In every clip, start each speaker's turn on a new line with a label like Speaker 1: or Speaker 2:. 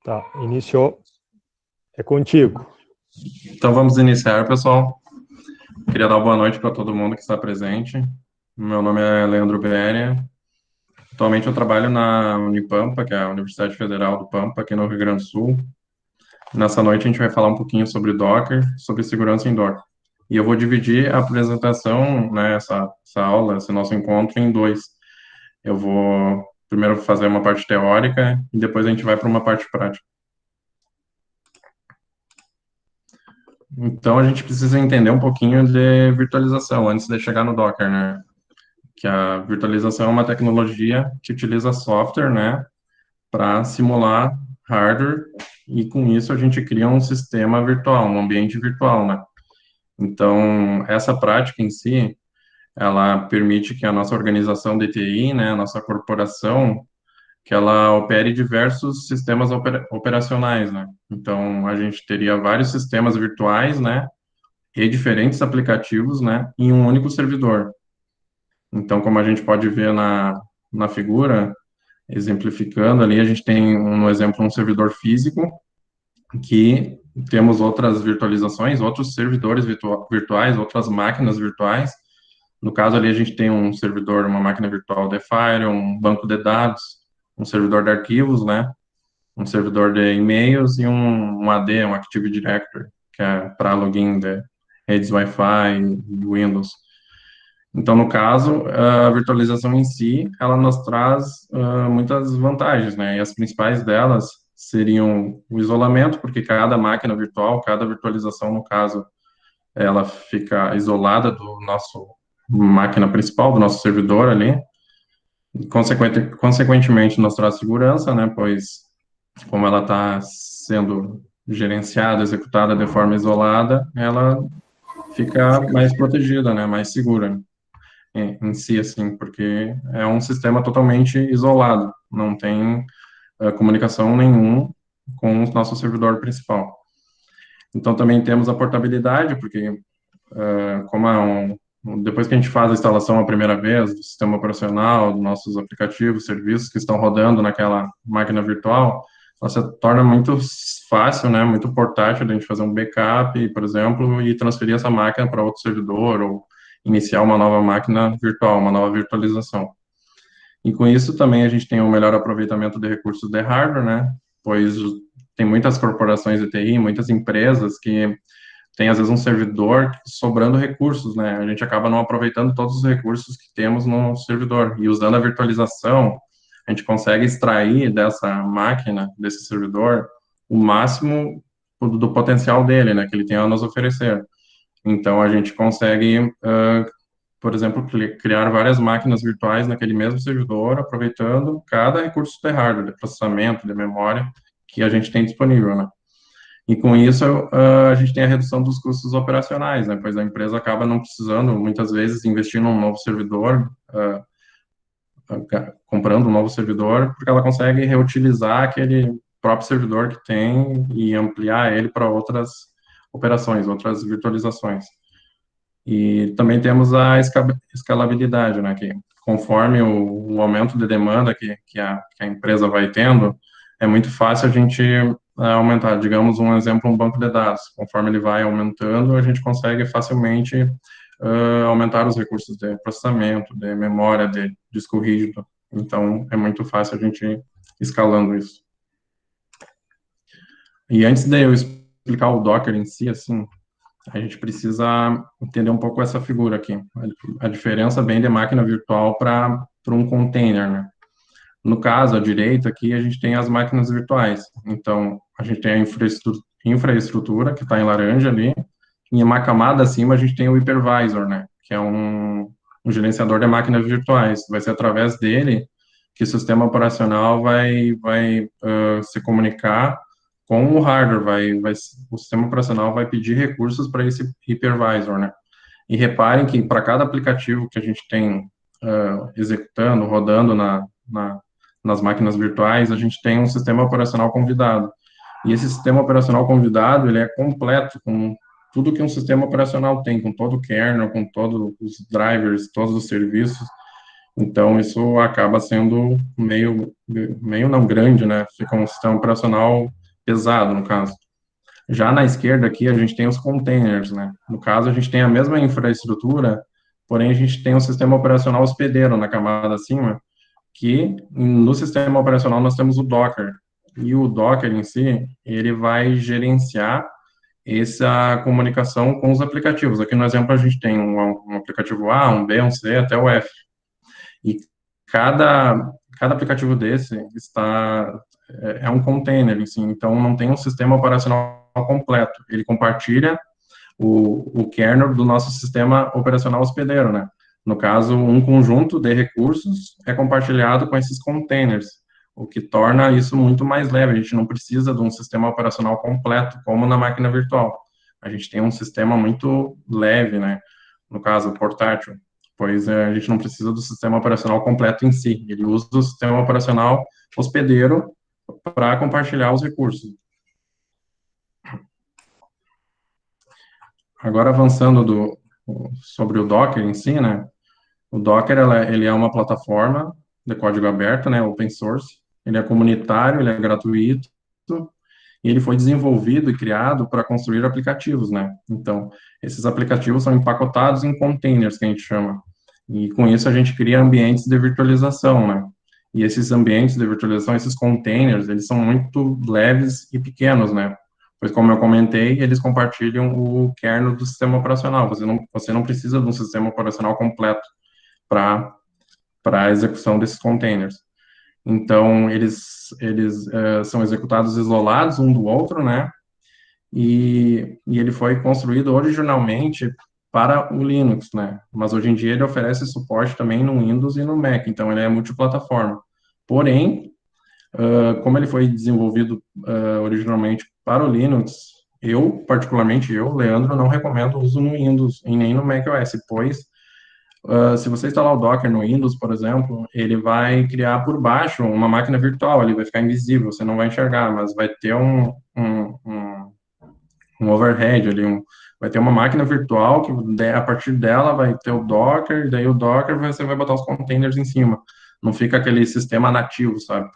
Speaker 1: Tá, iniciou. É contigo.
Speaker 2: Então vamos iniciar, pessoal. Queria dar uma boa noite para todo mundo que está presente. Meu nome é Leandro Beria. Atualmente eu trabalho na Unipampa, que é a Universidade Federal do Pampa, aqui no Rio Grande do Sul. Nessa noite a gente vai falar um pouquinho sobre Docker, sobre segurança em Docker. E eu vou dividir a apresentação, né, essa aula, esse nosso encontro em dois. Eu vou primeiro fazer uma parte teórica e depois a gente vai para uma parte prática. Então, a gente precisa entender um pouquinho de virtualização antes de chegar no Docker, né? Que a virtualização é uma tecnologia que utiliza software, né, para simular hardware, e com isso a gente cria um sistema virtual, um ambiente virtual, né? Então, essa prática em si, ela permite que a nossa organização de TI, né, a nossa corporação, que ela opere diversos sistemas operacionais, né? Então, a gente teria vários sistemas virtuais, né, e diferentes aplicativos, né, em um único servidor. Então, como a gente pode ver na figura, exemplificando ali, a gente tem, no exemplo, um servidor físico, que temos outras virtualizações, outros servidores virtuais, outras máquinas virtuais. No caso ali, a gente tem um servidor, uma máquina virtual de Fire, um banco de dados, um servidor de arquivos, né, um servidor de e-mails e um AD, um Active Directory, que é para login de redes Wi-Fi e Windows. Então, no caso, a virtualização em si, ela nos traz muitas vantagens, né? E as principais delas seriam o isolamento, porque cada máquina virtual, cada virtualização, no caso, ela fica isolada do nosso máquina principal, do nosso servidor ali. E, consequentemente, nos traz segurança, né? Pois, como ela está sendo gerenciada, executada de forma isolada, ela fica mais protegida, né? Mais segura em si, assim, porque é um sistema totalmente isolado, não tem comunicação nenhum com o nosso servidor principal. Então, também temos a portabilidade, porque como depois que a gente faz a instalação a primeira vez do sistema operacional, dos nossos aplicativos, serviços que estão rodando naquela máquina virtual, ela se torna muito fácil, né, muito portátil a gente fazer um backup, por exemplo, e transferir essa máquina para outro servidor, ou iniciar uma nova máquina virtual, uma nova virtualização. E com isso também a gente tem um melhor aproveitamento de recursos de hardware, né, pois tem muitas corporações de TI, muitas empresas que tem às vezes um servidor sobrando recursos, né? A gente acaba não aproveitando todos os recursos que temos no servidor. E usando a virtualização, a gente consegue extrair dessa máquina, desse servidor, o máximo do potencial dele, né? Que ele tem a nos oferecer. Então, a gente consegue, por exemplo, criar várias máquinas virtuais naquele mesmo servidor, aproveitando cada recurso de hardware, de processamento, de memória que a gente tem disponível, né? E com isso, a gente tem a redução dos custos operacionais, né? Pois a empresa acaba não precisando, muitas vezes, investir num novo servidor, comprando um novo servidor, porque ela consegue reutilizar aquele próprio servidor que tem e ampliar ele para outras operações, outras virtualizações. E também temos a escalabilidade, né? Que conforme o aumento de demanda que a empresa vai tendo, é muito fácil a gente aumentar, digamos, um exemplo, um banco de dados. Conforme ele vai aumentando, a gente consegue facilmente aumentar os recursos de processamento, de memória, de disco rígido. Então, é muito fácil a gente ir escalando isso. E antes de eu explicar o Docker em si, assim, a gente precisa entender um pouco essa figura aqui. A diferença bem de máquina virtual para um container, né? No caso, à direita aqui, a gente tem as máquinas virtuais. Então, a gente tem a infraestrutura que está em laranja ali, e em uma camada acima a gente tem o hypervisor, né? Que é um gerenciador de máquinas virtuais. Vai ser através dele que o sistema operacional vai se comunicar com o hardware, o sistema operacional vai pedir recursos para esse hypervisor, né? E reparem que para cada aplicativo que a gente tem executando, rodando nas máquinas virtuais, a gente tem um sistema operacional convidado. E esse sistema operacional convidado, ele é completo com tudo que um sistema operacional tem, com todo o kernel, com todos os drivers, todos os serviços. Então, isso acaba sendo meio não grande, né? Fica um sistema operacional pesado, no caso. Já na esquerda aqui, a gente tem os containers, né? No caso, a gente tem a mesma infraestrutura, porém a gente tem um sistema operacional hospedeiro na camada acima, que no sistema operacional nós temos o Docker. E o Docker em si, ele vai gerenciar essa comunicação com os aplicativos. Aqui no exemplo a gente tem um aplicativo A, um B, um C, até o F. E cada aplicativo desse é um container, assim, então não tem um sistema operacional completo. Ele compartilha o kernel do nosso sistema operacional hospedeiro, né? No caso, um conjunto de recursos é compartilhado com esses containers, o que torna isso muito mais leve. A gente não precisa de um sistema operacional completo, como na máquina virtual. A gente tem um sistema muito leve, né? No caso, portátil, pois a gente não precisa do sistema operacional completo em si. Ele usa o sistema operacional hospedeiro para compartilhar os recursos. Agora, avançando sobre o Docker em si, né? O Docker, ele é uma plataforma de código aberto, né, open source. Ele é comunitário, ele é gratuito, e ele foi desenvolvido e criado para construir aplicativos, né? Então, esses aplicativos são empacotados em containers, que a gente chama. E com isso a gente cria ambientes de virtualização, né? E esses ambientes de virtualização, esses containers, eles são muito leves e pequenos, né? Pois, como eu comentei, eles compartilham o kernel do sistema operacional. Você não precisa de um sistema operacional completo para a execução desses containers. Então, eles são executados isolados um do outro, né? E ele foi construído originalmente para o Linux, né? Mas hoje em dia ele oferece suporte também no Windows e no Mac, então ele é multiplataforma. Porém, como ele foi desenvolvido originalmente para o Linux, particularmente eu, Leandro, não recomendo o uso no Windows e nem no macOS, pois se você instalar o Docker no Windows, por exemplo, ele vai criar por baixo uma máquina virtual, ele vai ficar invisível, você não vai enxergar, mas vai ter um overhead ali, vai ter uma máquina virtual que a partir dela vai ter o Docker, daí o Docker você vai botar os containers em cima. Não fica aquele sistema nativo, sabe?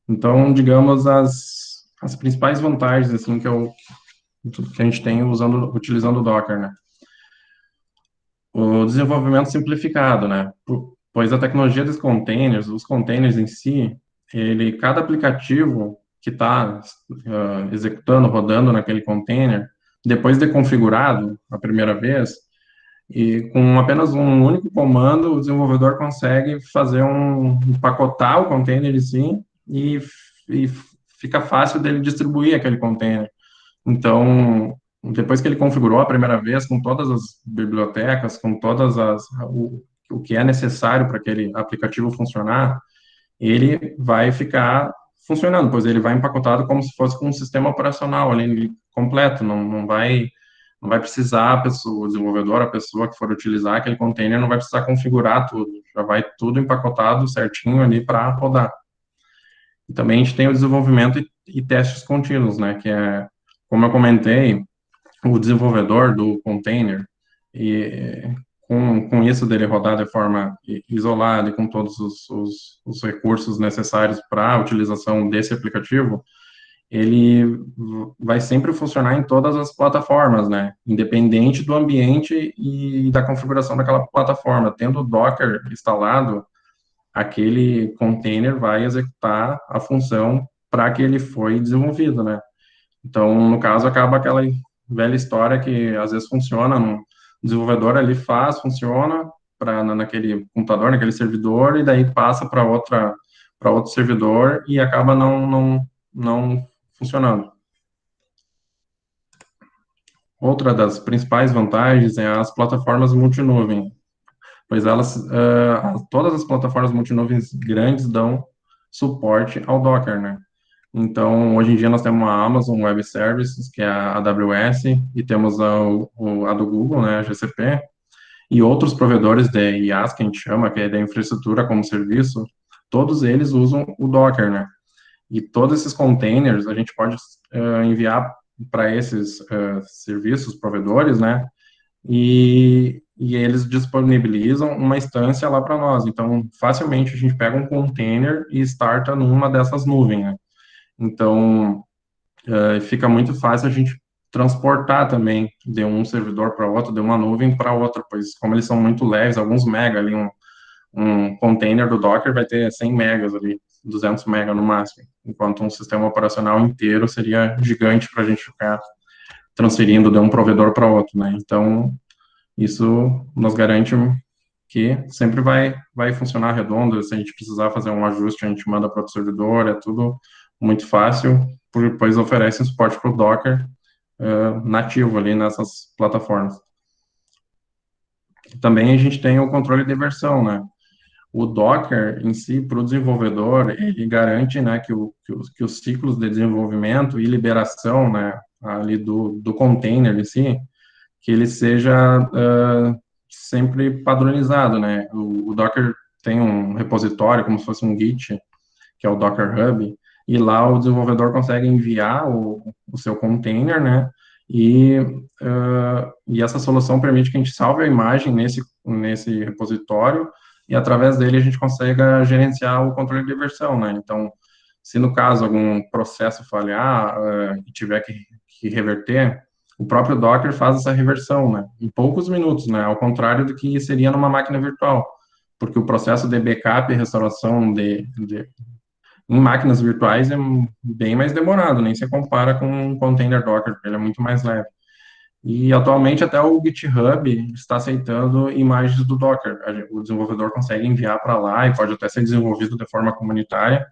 Speaker 2: Então, digamos, as principais vantagens, assim, que a gente tem utilizando o Docker, né? O desenvolvimento simplificado, né? Pois a tecnologia dos containers, os containers em si, cada aplicativo que está executando, rodando naquele container, depois de configurado a primeira vez, e com apenas um único comando, o desenvolvedor consegue empacotar o container em si e fica fácil dele distribuir aquele container. Então, depois que ele configurou a primeira vez, com todas as bibliotecas, com o que é necessário para aquele aplicativo funcionar, ele vai ficar funcionando, pois ele vai empacotado como se fosse com um sistema operacional ali completo, não vai precisar o desenvolvedor, a pessoa que for utilizar aquele container, não vai precisar configurar tudo, já vai tudo empacotado certinho ali para rodar. E também a gente tem o desenvolvimento e testes contínuos, né, que é, como eu comentei, o desenvolvedor do container, e com isso dele rodar de forma isolada e com todos os recursos necessários para a utilização desse aplicativo, ele vai sempre funcionar em todas as plataformas, né? Independente do ambiente e da configuração daquela plataforma. Tendo o Docker instalado, aquele container vai executar a função para que ele foi desenvolvido, né? Então, no caso, acaba aquela velha história que às vezes funciona, o desenvolvedor ali funciona naquele computador, naquele servidor, e daí passa para outro servidor e acaba não funcionando. Outra das principais vantagens é as plataformas multinuvem, pois todas as plataformas multinuvens grandes dão suporte ao Docker, né? Então, hoje em dia nós temos a Amazon Web Services, que é a AWS, e temos a do Google, né, a GCP, e outros provedores de IaaS, que a gente chama, que é da infraestrutura como serviço, todos eles usam o Docker, né? E todos esses containers a gente pode enviar para esses serviços, provedores, né? E e eles disponibilizam uma instância lá para nós. Então, facilmente a gente pega um container e starta numa dessas nuvens, né? Então, fica muito fácil a gente transportar também de um servidor para outro, de uma nuvem para outra, pois como eles são muito leves, alguns mega ali, um container do Docker vai ter 100 megas ali, 200 mega no máximo, enquanto um sistema operacional inteiro seria gigante para a gente ficar transferindo de um provedor para outro, né? Então, isso nos garante que sempre vai funcionar redondo. Se a gente precisar fazer um ajuste, a gente manda para o servidor, é tudo muito fácil, depois oferece suporte para o Docker nativo ali nessas plataformas. Também a gente tem o controle de versão, né? O Docker em si, para o desenvolvedor, ele garante, né, que os ciclos de desenvolvimento e liberação, né, ali do container em si, que ele seja sempre padronizado, né? O Docker tem um repositório, como se fosse um Git, que é o Docker Hub, e lá o desenvolvedor consegue enviar o seu container, né? E essa solução permite que a gente salve a imagem nesse repositório e através dele a gente consegue gerenciar o controle de versão, né? Então, se no caso algum processo falhar e tiver que reverter, o próprio Docker faz essa reversão, né? Em poucos minutos, né? Ao contrário do que seria numa máquina virtual, porque o processo de backup e restauração em máquinas virtuais é bem mais demorado, nem se compara com um container Docker, porque ele é muito mais leve. E atualmente até o GitHub está aceitando imagens do Docker. O desenvolvedor consegue enviar para lá e pode até ser desenvolvido de forma comunitária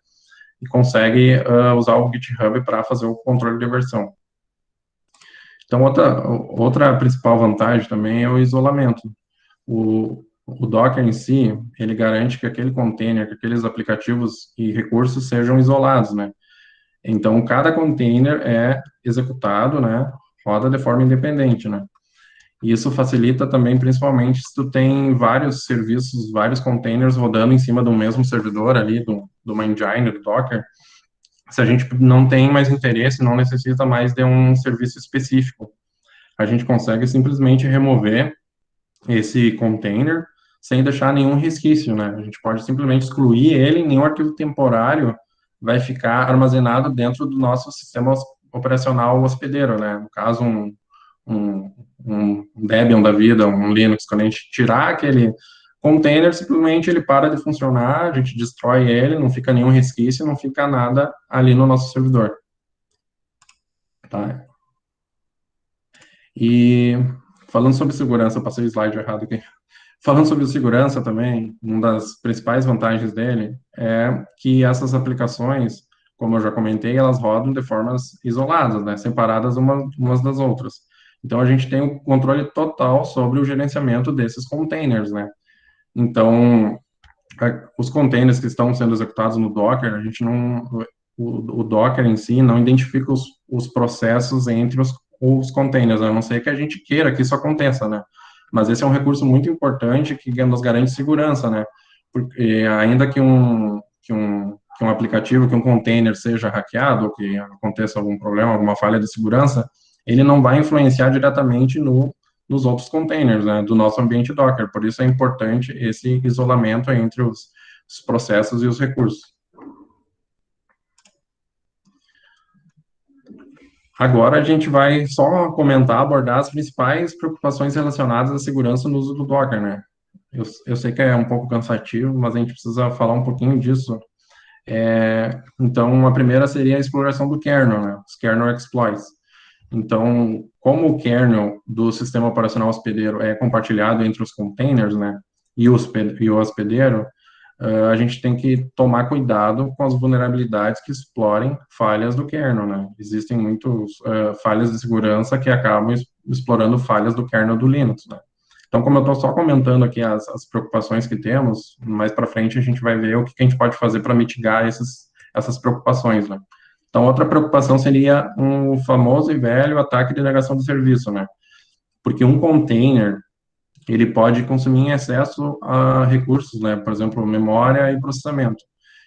Speaker 2: e consegue usar o GitHub para fazer o controle de versão. Então, outra principal vantagem também é o isolamento. O Docker em si, ele garante que aquele container, que aqueles aplicativos e recursos sejam isolados, né? Então, cada container é executado, né? Roda de forma independente, né? E isso facilita também, principalmente, se tu tem vários serviços, vários containers rodando em cima do mesmo servidor ali, do uma engine do Docker. Se a gente não tem mais interesse, não necessita mais de um serviço específico, a gente consegue simplesmente remover esse container sem deixar nenhum resquício, né? A gente pode simplesmente excluir ele, nenhum arquivo temporário vai ficar armazenado dentro do nosso sistema operacional hospedeiro, né? No caso, um Debian da vida, um Linux, quando a gente tirar aquele container, simplesmente ele para de funcionar, a gente destrói ele, não fica nenhum resquício, não fica nada ali no nosso servidor. Tá? E falando sobre segurança, eu passei o slide errado aqui. Falando sobre segurança também, uma das principais vantagens dele é que essas aplicações, como eu já comentei, elas rodam de formas isoladas, né, separadas umas das outras. Então, a gente tem o controle total sobre o gerenciamento desses containers, né. Então, os containers que estão sendo executados no Docker, a gente não, o Docker em si não identifica os processos entre os containers, a não ser que a gente queira que isso aconteça, né. Mas esse é um recurso muito importante que nos garante segurança, né? Porque ainda que um aplicativo, que um container seja hackeado, ou que aconteça algum problema, alguma falha de segurança, ele não vai influenciar diretamente nos outros containers, né, do nosso ambiente Docker. Por isso é importante esse isolamento entre os processos e os recursos. Agora a gente vai só comentar, abordar as principais preocupações relacionadas à segurança no uso do Docker, né? Eu sei que é um pouco cansativo, mas a gente precisa falar um pouquinho disso. Então, a primeira seria a exploração do kernel, né? Os kernel exploits. Então, como o kernel do sistema operacional hospedeiro é compartilhado entre os containers, né? E o hospedeiro, a gente tem que tomar cuidado com as vulnerabilidades que explorem falhas do kernel, né? Existem muitas falhas de segurança que acabam explorando falhas do kernel do Linux, né? Então, como eu estou só comentando aqui as preocupações que temos, mais para frente a gente vai ver o que a gente pode fazer para mitigar essas preocupações, né? Então, outra preocupação seria um famoso e velho ataque de negação de serviço, né? Porque um container, ele pode consumir em excesso a recursos, né? Por exemplo, memória e processamento.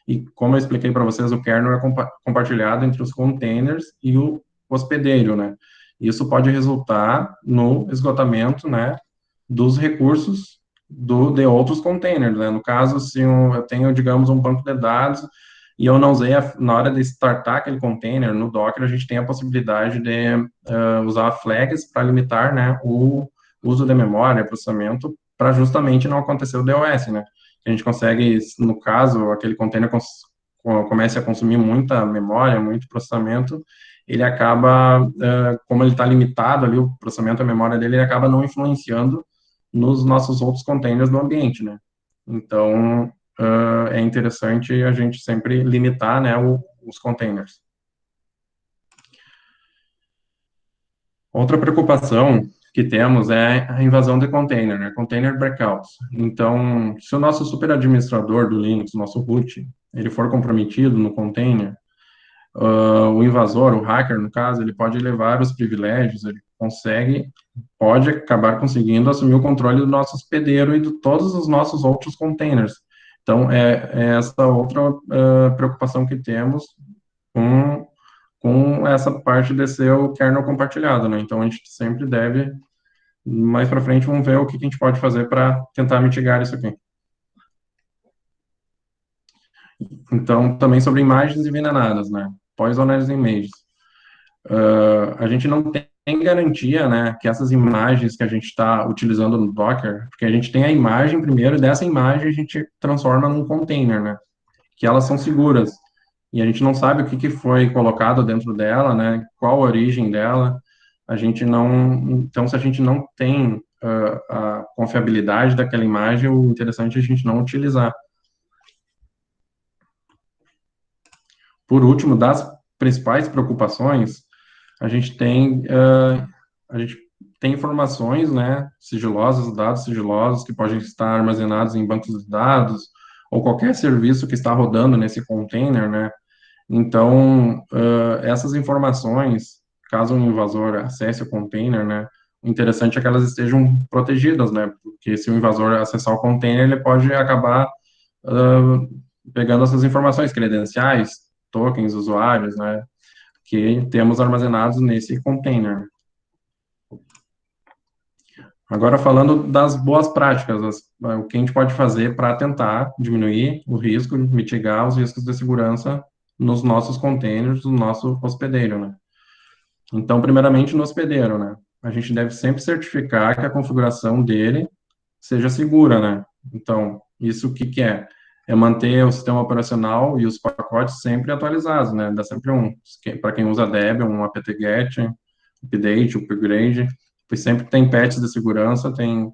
Speaker 2: E como eu expliquei para vocês, o kernel é compartilhado entre os containers e o hospedeiro, né? Isso pode resultar no esgotamento, né, dos recursos de outros containers, né? No caso, se eu tenho, digamos, um banco de dados e eu não usei na hora de startar aquele container no Docker, a gente tem a possibilidade de usar flags para limitar, né, o uso de memória, processamento, para justamente não acontecer o DOS, né? A gente consegue, no caso, aquele container comece a consumir muita memória, muito processamento, ele acaba, como ele está limitado ali, o processamento, a memória dele, ele acaba não influenciando nos nossos outros containers do ambiente, né? Então, é interessante a gente sempre limitar, né, os containers. Outra preocupação que temos é a invasão de container, né? Container breakouts. Então, se o nosso superadministrador do Linux, nosso root, ele for comprometido no container, o invasor, o hacker, no caso, ele pode levar os privilégios, ele pode acabar conseguindo assumir o controle do nosso hospedeiro e de todos os nossos outros containers. Então, é essa outra preocupação que temos com, com essa parte de ser o kernel compartilhado, né? Então, a gente sempre deve, mais para frente, vamos ver o que a gente pode fazer para tentar mitigar isso aqui. Então, também sobre imagens envenenadas, né? Poisonous images. A gente não tem garantia, né, que essas imagens que a gente está utilizando no Docker, porque a gente tem a imagem primeiro, e dessa imagem a gente transforma num container, né, que elas são seguras. E a gente não sabe o que foi colocado dentro dela, né, qual a origem dela. A gente não. Então, se a gente não tem a confiabilidade daquela imagem, o interessante é a gente não utilizar. Por último, das principais preocupações, a gente tem, a gente tem informações, né, sigilosas, dados sigilosos que podem estar armazenados em bancos de dados ou qualquer serviço que está rodando nesse container, né. Então, essas informações, caso um invasor acesse o container, né, o interessante é que elas estejam protegidas, né, porque se o invasor acessar o container, ele pode acabar pegando essas informações, credenciais, tokens, usuários, né, que temos armazenados nesse container. Agora, falando das boas práticas, o que a gente pode fazer para tentar diminuir o risco, mitigar os riscos de segurança nos nossos containers, no nosso hospedeiro, né? Então, primeiramente, no hospedeiro, né? A gente deve sempre certificar que a configuração dele seja segura, né? Então, isso o que que é? É manter o sistema operacional e os pacotes sempre atualizados, né? Dá sempre para quem usa Debian, um apt-get, update, upgrade, pois sempre tem patches de segurança, tem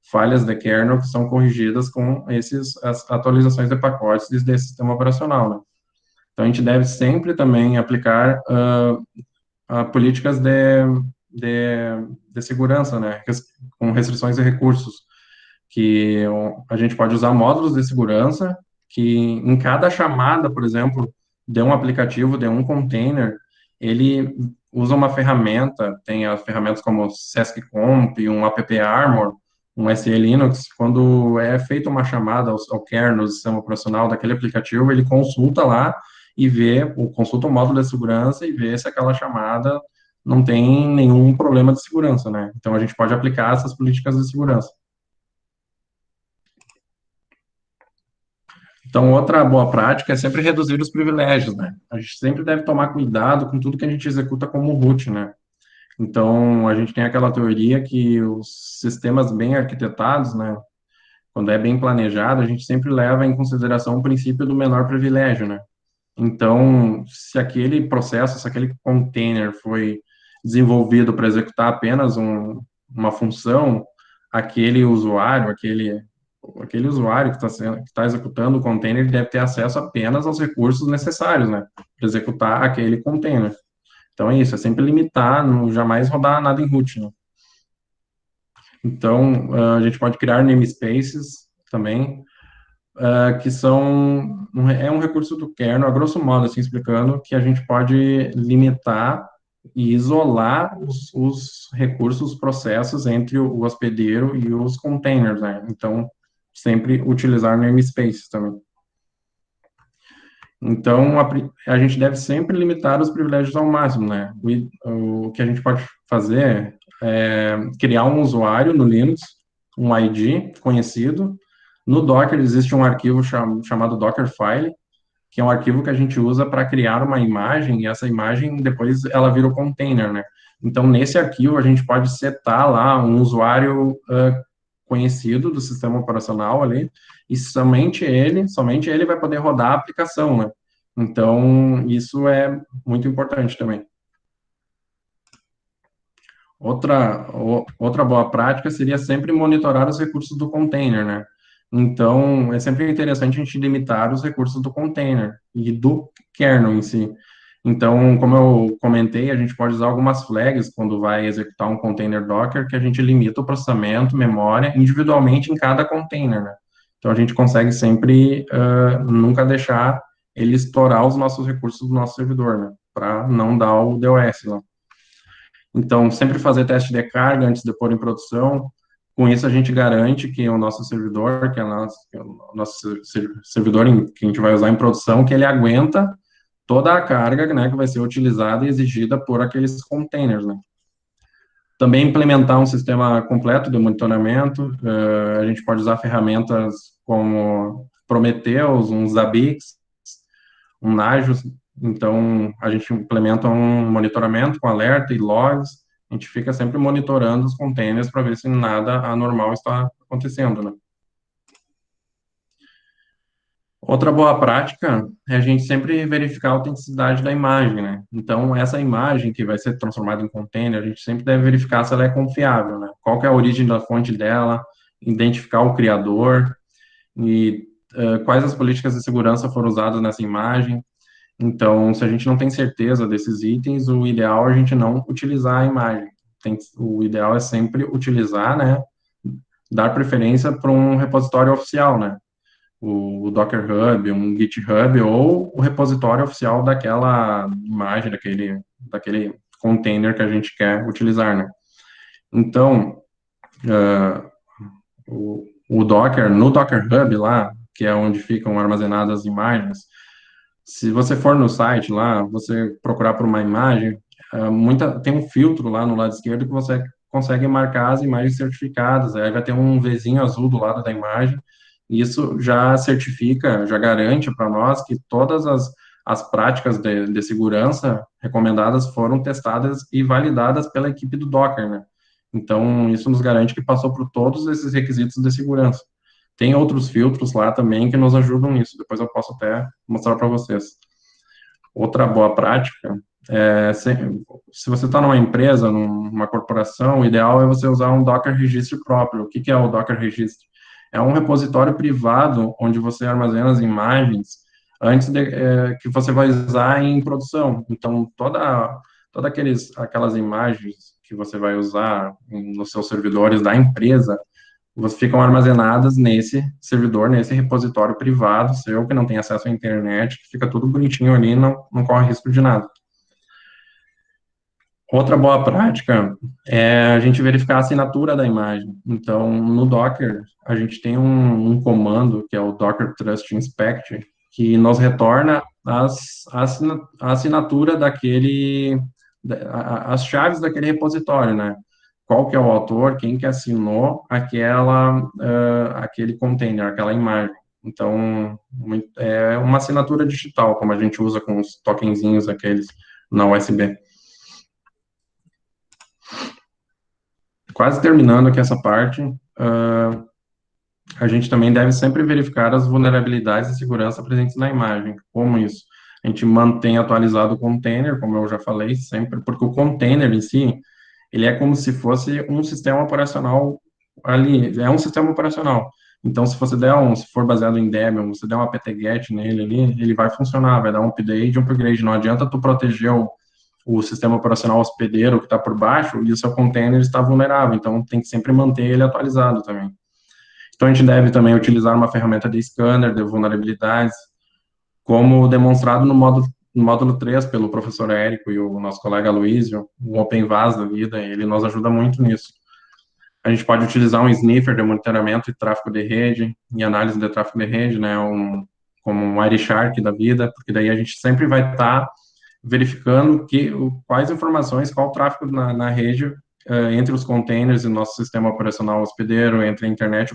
Speaker 2: falhas de kernel que são corrigidas com as atualizações de pacotes desse sistema operacional, né? Então, a gente deve sempre também aplicar políticas de segurança, né? Com restrições de recursos, que a gente pode usar módulos de segurança que em cada chamada, por exemplo, de um aplicativo, de um container, ele usa uma ferramenta, tem as ferramentas como SESC-Comp, um app-armor, um SE Linux, quando é feita uma chamada ao kernel do sistema operacional daquele aplicativo, ele consulta lá e consulta o módulo de segurança e vê se aquela chamada não tem nenhum problema de segurança, né? Então, a gente pode aplicar essas políticas de segurança. Então, outra boa prática é sempre reduzir os privilégios, né? A gente sempre deve tomar cuidado com tudo que a gente executa como root, né? Então, a gente tem aquela teoria que os sistemas bem arquitetados, né, quando é bem planejado, a gente sempre leva em consideração o princípio do menor privilégio, né? Então, se aquele processo, se aquele container foi desenvolvido para executar apenas uma função, aquele usuário, aquele usuário que está executando o container deve ter acesso apenas aos recursos necessários, né, para executar aquele container. Então é isso, é sempre limitar, não jamais rodar nada em root, né? Então a gente pode criar namespaces também, que é um recurso do kernel, a grosso modo, assim, explicando, que a gente pode limitar e isolar os recursos, os processos entre o hospedeiro e os containers, né? Então, sempre utilizar namespaces também. Então, a gente deve sempre limitar os privilégios ao máximo, né? O que a gente pode fazer é criar um usuário no Linux um ID conhecido. No Docker existe um arquivo chamado Dockerfile, que é um arquivo que a gente usa para criar uma imagem, e essa imagem depois ela vira o container, né? Então, nesse arquivo, a gente pode setar lá um usuário conhecido do sistema operacional ali, e somente ele vai poder rodar a aplicação, né? Então, isso é muito importante também. Outra boa prática seria sempre monitorar os recursos do container, né? Então, é sempre interessante a gente limitar os recursos do container e do kernel em si. Então, como eu comentei, a gente pode usar algumas flags quando vai executar um container Docker, que a gente limita o processamento, memória, individualmente em cada container, né? Então, a gente consegue sempre nunca deixar ele estourar os nossos recursos do nosso servidor, né? Para não dar o DOS lá. Então, sempre fazer teste de carga antes de pôr em produção. Com isso, a gente garante que o nosso servidor, que é o nosso servidor que a gente vai usar em produção, que ele aguenta toda a carga, né, que vai ser utilizada e exigida por aqueles containers, né. Também implementar um sistema completo de monitoramento. A gente pode usar ferramentas como Prometheus, um Zabbix, um Nagios. Então, a gente implementa um monitoramento com alerta e logs. A gente fica sempre monitorando os containers para ver se nada anormal está acontecendo, né? Outra boa prática é a gente sempre verificar a autenticidade da imagem, né? Então, essa imagem que vai ser transformada em container, a gente sempre deve verificar se ela é confiável, né? Qual que é a origem da fonte dela, identificar o criador e quais as políticas de segurança foram usadas nessa imagem. Então, se a gente não tem certeza desses itens, o ideal é a gente não utilizar a imagem. O ideal é sempre utilizar, né? Dar preferência para um repositório oficial, né? O Docker Hub, um GitHub ou o repositório oficial daquela imagem, daquele container que a gente quer utilizar, né? Então, o Docker, no Docker Hub lá, que é onde ficam armazenadas as imagens, se você for no site lá, você procurar por uma imagem, tem um filtro lá no lado esquerdo que você consegue marcar as imagens certificadas, aí vai ter um Vzinho azul do lado da imagem, e isso já certifica, já garante para nós que todas as práticas de segurança recomendadas foram testadas e validadas pela equipe do Docker, né? Então, isso nos garante que passou por todos esses requisitos de segurança. Tem outros filtros lá também que nos ajudam nisso, depois eu posso até mostrar para vocês. Outra boa prática se você está numa empresa, numa corporação, o ideal é você usar um Docker Registry próprio. O que é o Docker Registry? É um repositório privado onde você armazena as imagens antes que você vai usar em produção. Então, todas aquelas imagens que você vai usar nos seus servidores da empresa, ficam armazenadas nesse servidor, nesse repositório privado seu, que não tem acesso à internet, que fica tudo bonitinho ali, não corre risco de nada. Outra boa prática é a gente verificar a assinatura da imagem. Então, no Docker, a gente tem um comando, que é o Docker Trust Inspect, que nos retorna a assinatura as chaves daquele repositório, né? Qual que é o autor, quem que assinou aquele container, aquela imagem. Então, é uma assinatura digital, como a gente usa com os tokenzinhos aqueles na USB. Quase terminando aqui essa parte, a gente também deve sempre verificar as vulnerabilidades de segurança presentes na imagem. Como isso? A gente mantém atualizado o container, como eu já falei, sempre, porque o container em si, ele é como se fosse um sistema operacional ali, é um sistema operacional. Então, se for baseado em Debian, você der um apt-get nele ali, ele vai funcionar, vai dar um update, um upgrade. Não adianta tu proteger o sistema operacional hospedeiro que está por baixo e o seu container está vulnerável, então tem que sempre manter ele atualizado também. Então, a gente deve também utilizar uma ferramenta de scanner de vulnerabilidades, como demonstrado no módulo 3 pelo professor Érico e o nosso colega Luísio, o OpenVAS da vida, ele nos ajuda muito nisso. A gente pode utilizar um sniffer de monitoramento e tráfego de rede, e análise de tráfego de rede, né, como um Wireshark da vida, porque daí a gente sempre vai estar verificando quais informações, qual tráfego na rede entre os containers e nosso sistema operacional hospedeiro, entre a internet,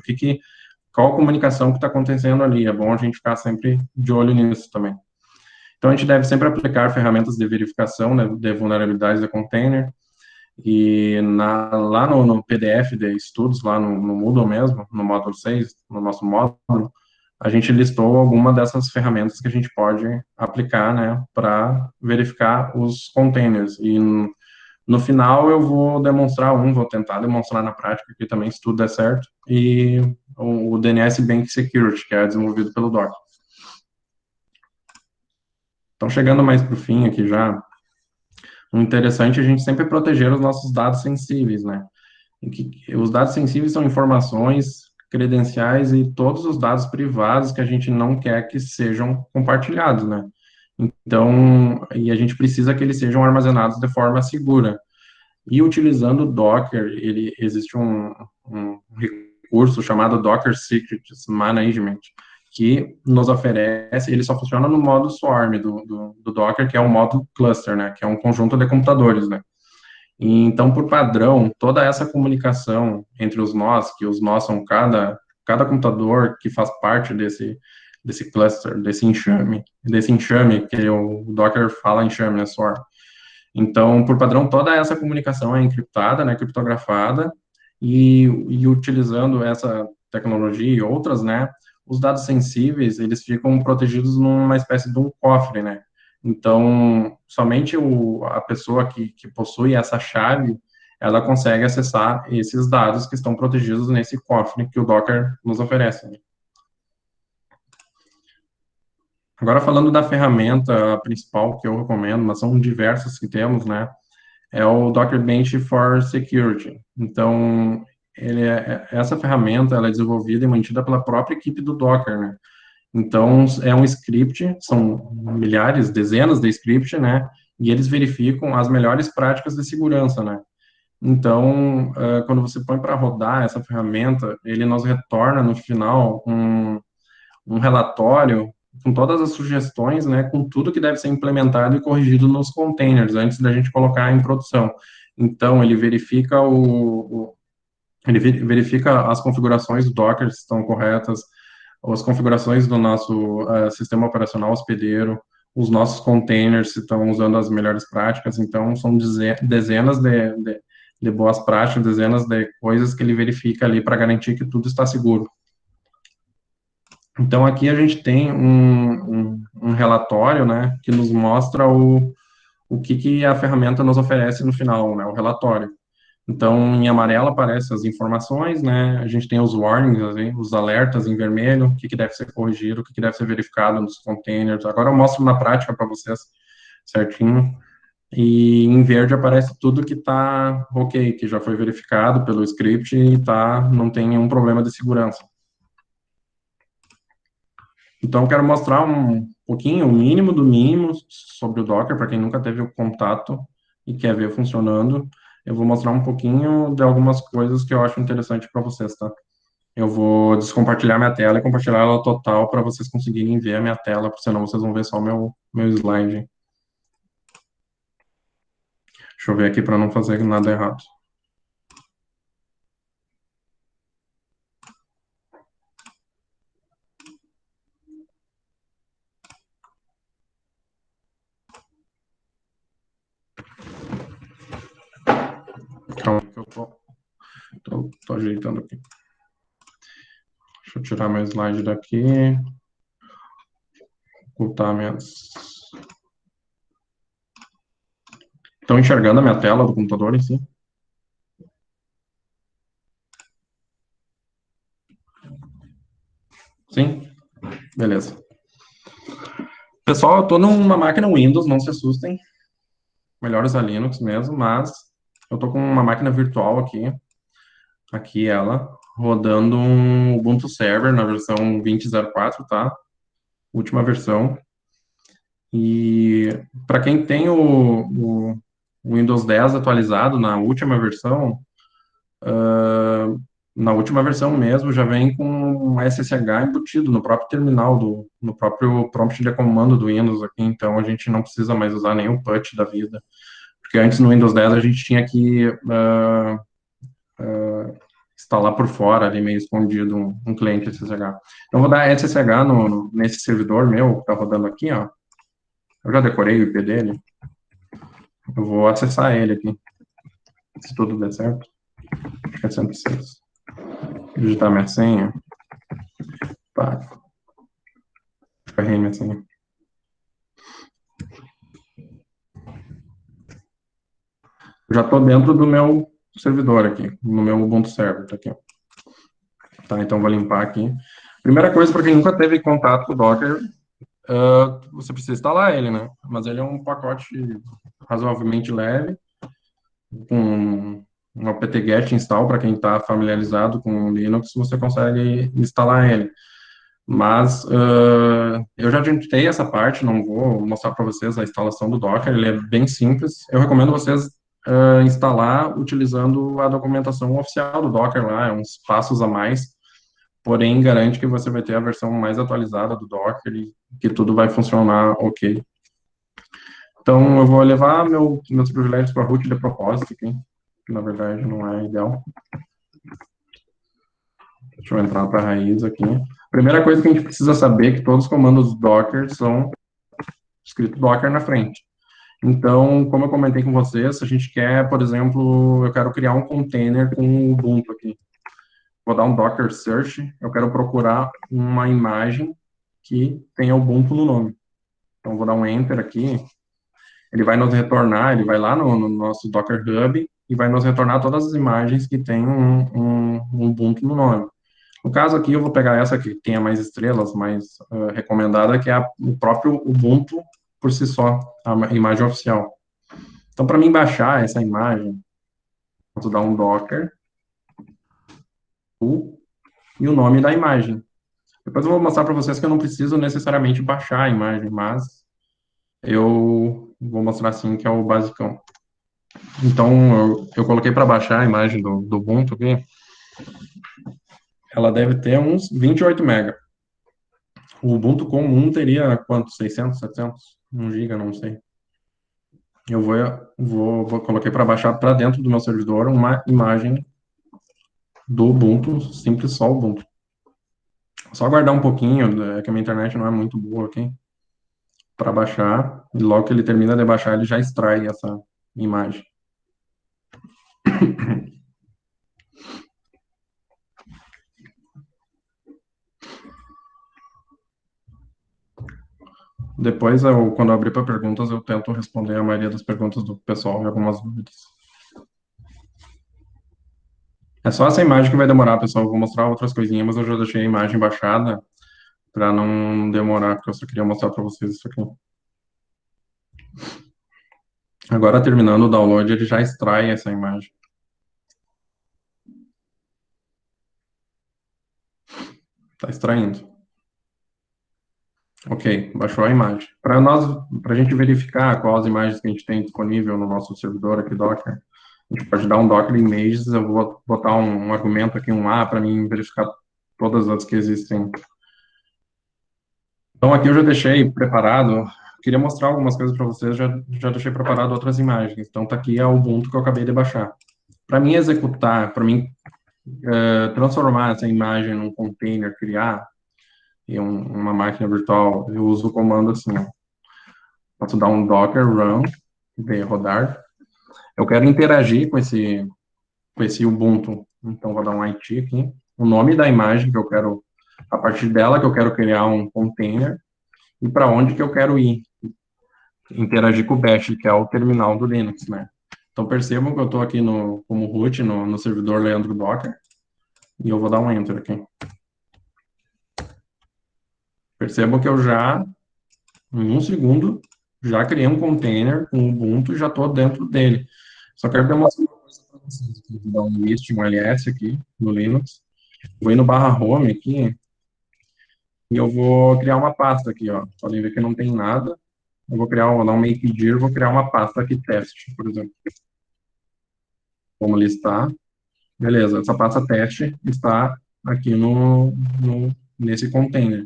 Speaker 2: qual a comunicação que está acontecendo ali. É bom a gente ficar sempre de olho nisso também. Então, a gente deve sempre aplicar ferramentas de verificação, né, de vulnerabilidades de container, e lá no PDF de estudos, lá no Moodle mesmo, no módulo 6, no nosso módulo, a gente listou alguma dessas ferramentas que a gente pode aplicar, né, para verificar os containers. E no final eu vou vou tentar demonstrar na prática, que também se tudo der certo, e o DNS Bank Security, que é desenvolvido pelo Docker. Então, chegando mais para o fim aqui já, o interessante é a gente sempre proteger os nossos dados sensíveis, né? Os dados sensíveis são informações, credenciais e todos os dados privados que a gente não quer que sejam compartilhados, né? Então, e a gente precisa que eles sejam armazenados de forma segura. E utilizando o Docker, existe um recurso chamado Docker Secrets Management, que nos oferece, ele só funciona no modo Swarm do Docker, que é o modo cluster, né, que é um conjunto de computadores, né. E, então, por padrão, toda essa comunicação entre os nós, que os nós são cada computador que faz parte desse cluster, desse enxame, que o Docker fala enxame, né, Swarm. Então, por padrão, toda essa comunicação é encriptada, né, criptografada, e utilizando essa tecnologia e outras, né, os dados sensíveis, eles ficam protegidos numa espécie de um cofre, né. Então, somente a pessoa que possui essa chave, ela consegue acessar esses dados que estão protegidos nesse cofre que o Docker nos oferece, né? Agora, falando da ferramenta principal que eu recomendo, mas são diversas que temos, né, é o Docker Bench for Security. Então, essa ferramenta ela é desenvolvida e mantida pela própria equipe do Docker, né? Então, é um script, são milhares, dezenas de scripts, né? E eles verificam as melhores práticas de segurança, né? Então, quando você põe para rodar essa ferramenta, ele nos retorna no final um relatório com todas as sugestões, né, com tudo que deve ser implementado e corrigido nos containers antes da gente colocar em produção. Então, ele verifica verifica as configurações do Docker se estão corretas, as configurações do nosso sistema operacional hospedeiro, os nossos containers se estão usando as melhores práticas. Então, são dezenas de boas práticas, dezenas de coisas que ele verifica ali para garantir que tudo está seguro. Então, aqui a gente tem um relatório, né, que nos mostra o que a ferramenta nos oferece no final, né, o relatório. Então, em amarelo aparecem as informações, né, a gente tem os warnings, assim, os alertas em vermelho, o que deve ser corrigido, o que deve ser verificado nos containers. Agora eu mostro na prática para vocês certinho. E em verde aparece tudo que está ok, que já foi verificado pelo script e não tem nenhum problema de segurança. Então, eu quero mostrar um pouquinho, o mínimo do mínimo sobre o Docker, para quem nunca teve o contato e quer ver funcionando. Eu vou mostrar um pouquinho de algumas coisas que eu acho interessante para vocês, tá? Eu vou descompartilhar minha tela e compartilhar ela total para vocês conseguirem ver a minha tela, porque senão vocês vão ver só meu slide. Deixa eu ver aqui para não fazer nada errado. Calma que eu tô ajeitando aqui. Deixa eu tirar meu slide daqui. Ocultar minhas... Estão enxergando a minha tela do computador em si? Sim? Beleza. Pessoal, eu estou numa máquina Windows, não se assustem. Melhor usar Linux mesmo, mas eu estou com uma máquina virtual aqui. Aqui ela, rodando um Ubuntu Server na versão 20.04, tá? Última versão. E para quem tem o Windows 10 atualizado na última versão, na última versão mesmo, já vem com um SSH embutido no próprio terminal, no próprio prompt de comando do Windows aqui, então a gente não precisa mais usar nenhum PUT da vida Porque antes no Windows 10 a gente tinha que instalar por fora, ali meio escondido, um cliente SSH. Então, vou dar SSH nesse servidor meu, que está rodando aqui, ó. Eu já decorei o IP dele. Eu vou acessar ele aqui, se tudo der certo. Acho que é 106. Digitar minha senha. Pá. Errei minha senha. Já estou dentro do meu servidor aqui, no meu Ubuntu Server, tá aqui. Tá, então vou limpar aqui. Primeira coisa, para quem nunca teve contato com o Docker, você precisa instalar ele, né? Mas ele é um pacote razoavelmente leve, com um apt-get install, para quem está familiarizado com Linux, você consegue instalar ele. Mas eu já adiantei essa parte, não vou mostrar para vocês a instalação do Docker, ele é bem simples. Eu recomendo vocês instalar utilizando a documentação oficial do Docker lá, é uns passos a mais, porém garante que você vai ter a versão mais atualizada do Docker e que tudo vai funcionar ok. Então, eu vou levar meus privilégios para root de propósito aqui, que na verdade não é ideal. Deixa eu entrar para a raiz aqui. Primeira coisa que a gente precisa saber é que todos os comandos Docker são escrito Docker na frente. Então, como eu comentei com vocês, a gente quer, por exemplo, eu quero criar um container com o Ubuntu aqui. Vou dar um Docker search, eu quero procurar uma imagem que tenha Ubuntu no nome. Então, vou dar um Enter aqui, ele vai nos retornar, ele vai lá no nosso Docker Hub e vai nos retornar todas as imagens que tem um Ubuntu no nome. No caso aqui, eu vou pegar essa que tenha mais estrelas, mais recomendada, que é o próprio Ubuntu por si só, a imagem oficial. Então, para mim baixar essa imagem, vou dar um Docker e o nome da imagem. Depois eu vou mostrar para vocês que eu não preciso necessariamente baixar a imagem, mas eu vou mostrar assim que é o basicão. Então, eu coloquei para baixar a imagem do Ubuntu aqui. Ela deve ter uns 28 MB. O Ubuntu comum teria quanto? 600, 700? 1 GB, não sei. Eu coloquei para baixar para dentro do meu servidor uma imagem do Ubuntu, simples só Ubuntu. Só aguardar um pouquinho, que a minha internet não é muito boa aqui, para baixar, e logo que ele termina de baixar, ele já extrai essa imagem. Depois, quando eu abrir para perguntas, eu tento responder a maioria das perguntas do pessoal e algumas dúvidas. É só essa imagem que vai demorar, pessoal. Eu vou mostrar outras coisinhas, mas eu já deixei a imagem baixada para não demorar, porque eu só queria mostrar para vocês isso aqui. Agora, terminando o download, ele já extrai essa imagem. Está extraindo. Ok, baixou a imagem. Para a gente verificar quais as imagens que a gente tem disponível no nosso servidor aqui, Docker, a gente pode dar um Docker Images, eu vou botar um argumento aqui, um A, para mim verificar todas as que existem. Então, aqui eu já deixei preparado, queria mostrar algumas coisas para vocês, já deixei preparado outras imagens. Então, tá aqui a Ubuntu que eu acabei de baixar. Para mim executar, para mim transformar essa imagem num container, criar em uma máquina virtual, eu uso o comando assim, ó. Posso dar um docker run, rodar. Eu quero interagir com esse Ubuntu, então vou dar um IT aqui. O nome da imagem que eu quero, a partir dela que eu quero criar um container, e para onde que eu quero ir. Interagir com o Bash, que é o terminal do Linux, né? Então percebam que eu estou aqui como root no servidor Leandro Docker, e eu vou dar um Enter aqui. Percebam que eu já, em um segundo, já criei um container com o Ubuntu e já estou dentro dele. Só quero demonstrar uma coisa para vocês. Vou dar um list, um ls aqui no Linux. Vou ir no /home aqui e eu vou criar uma pasta aqui, ó. Podem ver que não tem nada. Eu vou dar um make dir, vou criar uma pasta aqui, teste, por exemplo. Vamos listar. Beleza, essa pasta teste está aqui nesse container.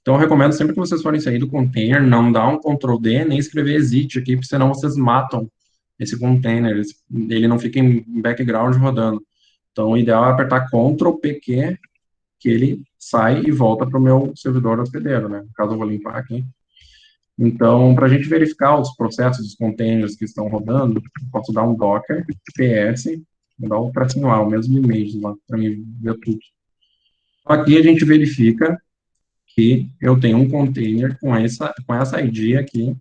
Speaker 2: Então, eu recomendo sempre que vocês forem sair do container, não dar um Ctrl D, nem escrever exit aqui, porque senão vocês matam esse container, ele não fica em background rodando. Então, o ideal é apertar Ctrl PQ, que ele sai e volta para o meu servidor hospedeiro, né? No caso, eu vou limpar aqui. Então, para a gente verificar os processos, os containers que estão rodando, eu posso dar um docker ps, vou dar um tracinho A, o mesmo image lá, para mim ver tudo. Aqui a gente verifica que eu tenho um container com essa ID aqui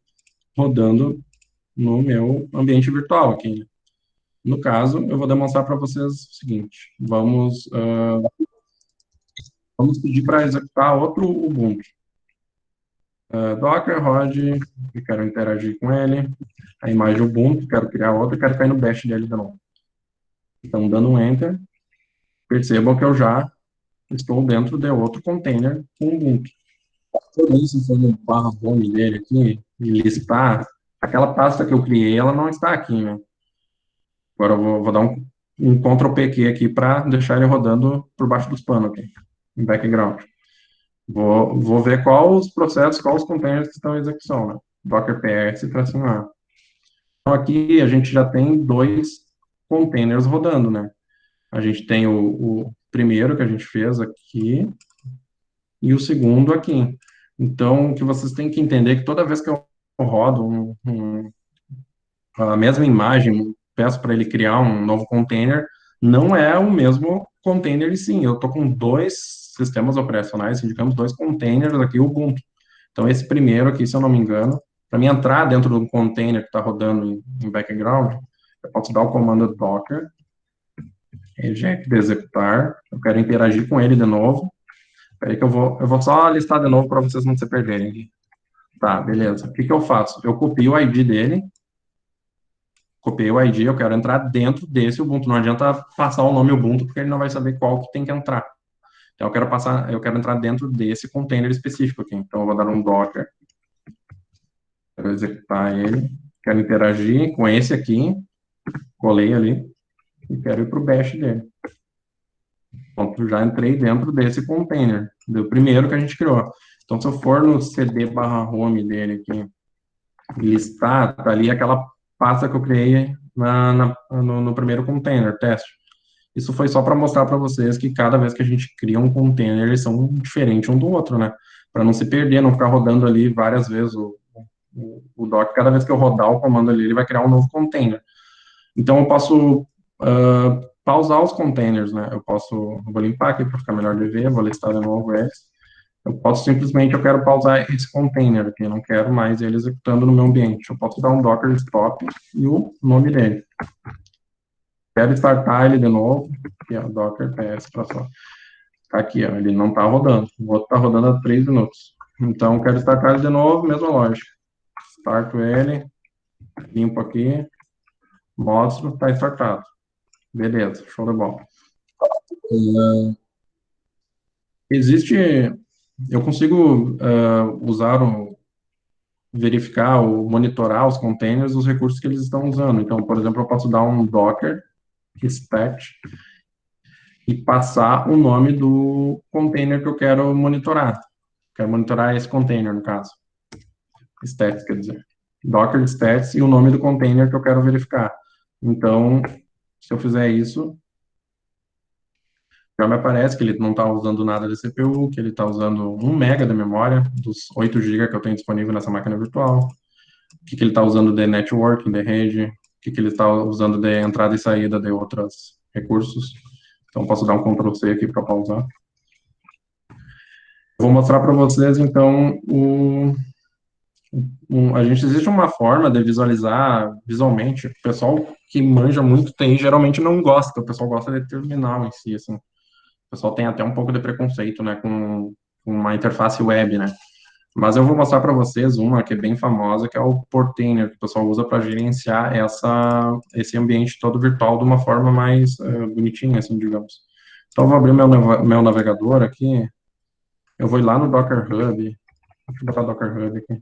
Speaker 2: rodando no meu ambiente virtual aqui. No caso, eu vou demonstrar para vocês o seguinte: vamos pedir para executar outro Ubuntu. Docker, rod, eu quero interagir com ele. A imagem Ubuntu, quero criar outra, quero cair no bash dele de novo. Então, dando um Enter, percebam que eu já estou dentro de outro container com Ubuntu. Porém, se for no barra home dele aqui, e listar, aquela pasta que eu criei, ela não está aqui, né? Agora eu vou dar um Ctrl PQ aqui para deixar ele rodando por baixo dos panos aqui, em background. Vou ver quais os processos, quais os containers que estão em execução, né? Docker PS tracinho A. Então aqui a gente já tem dois containers rodando, né? A gente tem o primeiro que a gente fez aqui e o segundo aqui. Então, o que vocês têm que entender é que toda vez que eu rodo a mesma imagem, peço para ele criar um novo container, não é o mesmo container e sim. Eu estou com dois sistemas operacionais, digamos, dois containers aqui, o Ubuntu. Então, esse primeiro aqui, se eu não me engano, para mim entrar dentro do container que está rodando em background, eu posso dar o comando docker, eject de executar, eu quero interagir com ele de novo. Peraí que eu vou só listar de novo para vocês não se perderem aqui. Tá, beleza. O que eu faço? Eu copio o ID dele, copiei o ID, eu quero entrar dentro desse Ubuntu. Não adianta passar o nome Ubuntu, porque ele não vai saber qual que tem que entrar. Então, eu quero entrar dentro desse container específico aqui. Então, eu vou dar um docker, quero executar ele, quero interagir com esse aqui, colei ali, e quero ir para o bash dele. Pronto, já entrei dentro desse container, do primeiro que a gente criou. Então, se eu for no cd/home dele aqui, listar, tá ali aquela pasta que eu criei no primeiro container, teste. Isso foi só para mostrar para vocês que cada vez que a gente cria um container, eles são diferentes um do outro, né? Para não se perder, não ficar rodando ali várias vezes o docker. Cada vez que eu rodar o comando ali, ele vai criar um novo container. Então, eu posso pausar os containers, né? Eu vou limpar aqui para ficar melhor de ver, vou listar de novo esse. Eu posso simplesmente, eu quero pausar esse container aqui, eu não quero mais ele executando no meu ambiente. Eu posso dar um docker stop e o nome dele. Quero startar ele de novo, aqui, ó, docker ps para só. Tá aqui, ó, ele não está rodando. O outro está rodando há 3 minutos. Então, quero startar ele de novo, mesma lógica. Starto ele, limpo aqui, mostro, está startado. Beleza, show de bola. Eu consigo verificar ou monitorar os containers, os recursos que eles estão usando. Então, por exemplo, eu posso dar um docker stat e passar o nome do container que eu quero monitorar. Quero monitorar esse container, no caso. Stats, quer dizer. Docker stats e o nome do container que eu quero verificar. Então, se eu fizer isso, já me aparece que ele não está usando nada de CPU, que ele está usando 1 mega de memória, dos 8 GB que eu tenho disponível nessa máquina virtual, o que ele está usando de networking, de rede, o que ele está usando de entrada e saída de outros recursos. Então, posso dar um Ctrl C aqui para pausar. Vou mostrar para vocês, então, existe uma forma de visualizar visualmente. O pessoal que manja muito TI geralmente não gosta, o pessoal gosta de terminal em si, assim. O pessoal tem até um pouco de preconceito, né, com uma interface web, né. Mas eu vou mostrar para vocês uma que é bem famosa, que é o Portainer, que o pessoal usa para gerenciar esse ambiente todo virtual de uma forma mais bonitinha, assim, digamos. Então, eu vou abrir meu navegador aqui, eu vou ir lá no Docker Hub, deixa eu botar Docker Hub aqui.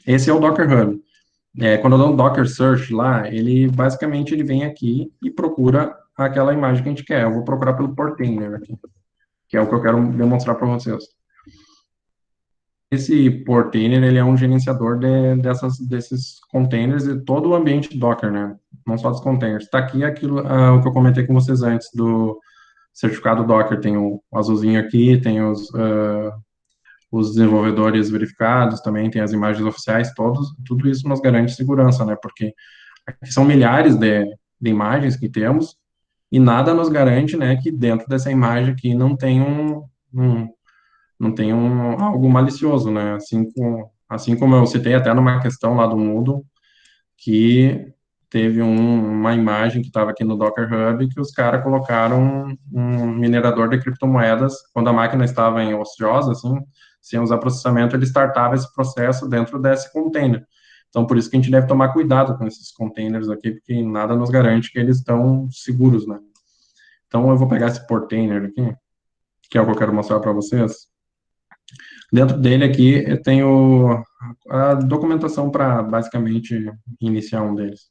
Speaker 2: Esse é o Docker Hub. Quando eu dou um Docker Search lá, ele basicamente ele vem aqui e procura aquela imagem que a gente quer. Eu vou procurar pelo Portainer aqui, que é o que eu quero demonstrar para vocês. esse Portainer, ele é um gerenciador desses containers e todo o ambiente Docker, né? Não só dos containers. Está aqui aquilo, o que eu comentei com vocês antes do certificado Docker. Tem o azulzinho aqui, tem os desenvolvedores verificados, também tem as imagens oficiais, tudo isso nos garante segurança, né? Porque aqui são milhares de imagens que temos e nada nos garante, né, que dentro dessa imagem aqui um não tem algo malicioso, né? Assim como eu citei até numa questão lá do Moodle, que teve uma imagem que estava aqui no Docker Hub, que os caras colocaram um minerador de criptomoedas, quando a máquina estava em ociosa, assim, sem usar processamento, ele startava esse processo dentro desse container. Então, por isso que a gente deve tomar cuidado com esses containers aqui, porque nada nos garante que eles estão seguros, né? Então, eu vou pegar esse portainer aqui, que é o que eu quero mostrar para vocês. Dentro dele aqui, eu tenho a documentação para, basicamente, iniciar um deles.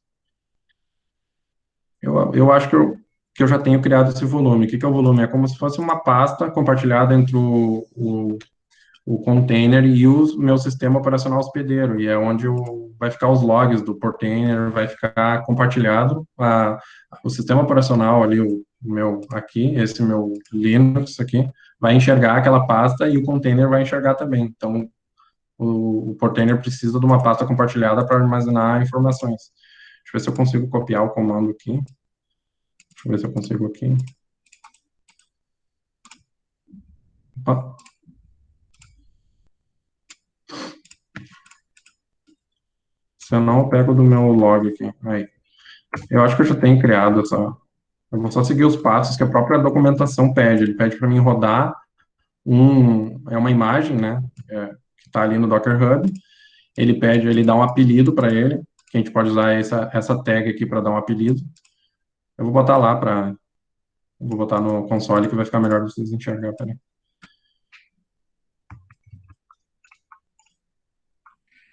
Speaker 2: Eu acho que eu já tenho criado esse volume. O que é o volume? É como se fosse uma pasta compartilhada entre o container e o meu sistema operacional hospedeiro, e é onde vai ficar os logs do container, vai ficar compartilhado. O sistema operacional ali, o meu aqui, esse meu Linux aqui, vai enxergar aquela pasta e o container vai enxergar também. Então, o container precisa de uma pasta compartilhada para armazenar informações. Deixa eu ver se eu consigo copiar o comando aqui. Deixa eu ver se eu consigo aqui. Opa. Se eu não, eu pego do meu log aqui. Aí. Eu acho que eu já tenho criado essa. Eu vou só seguir os passos que a própria documentação pede. Ele pede para mim rodar é uma imagem, né? Que está ali no Docker Hub. Ele dá um apelido para ele, que a gente pode usar essa tag aqui para dar um apelido. Eu vou botar lá para. Vou botar no console que vai ficar melhor vocês enxergar. Peraí.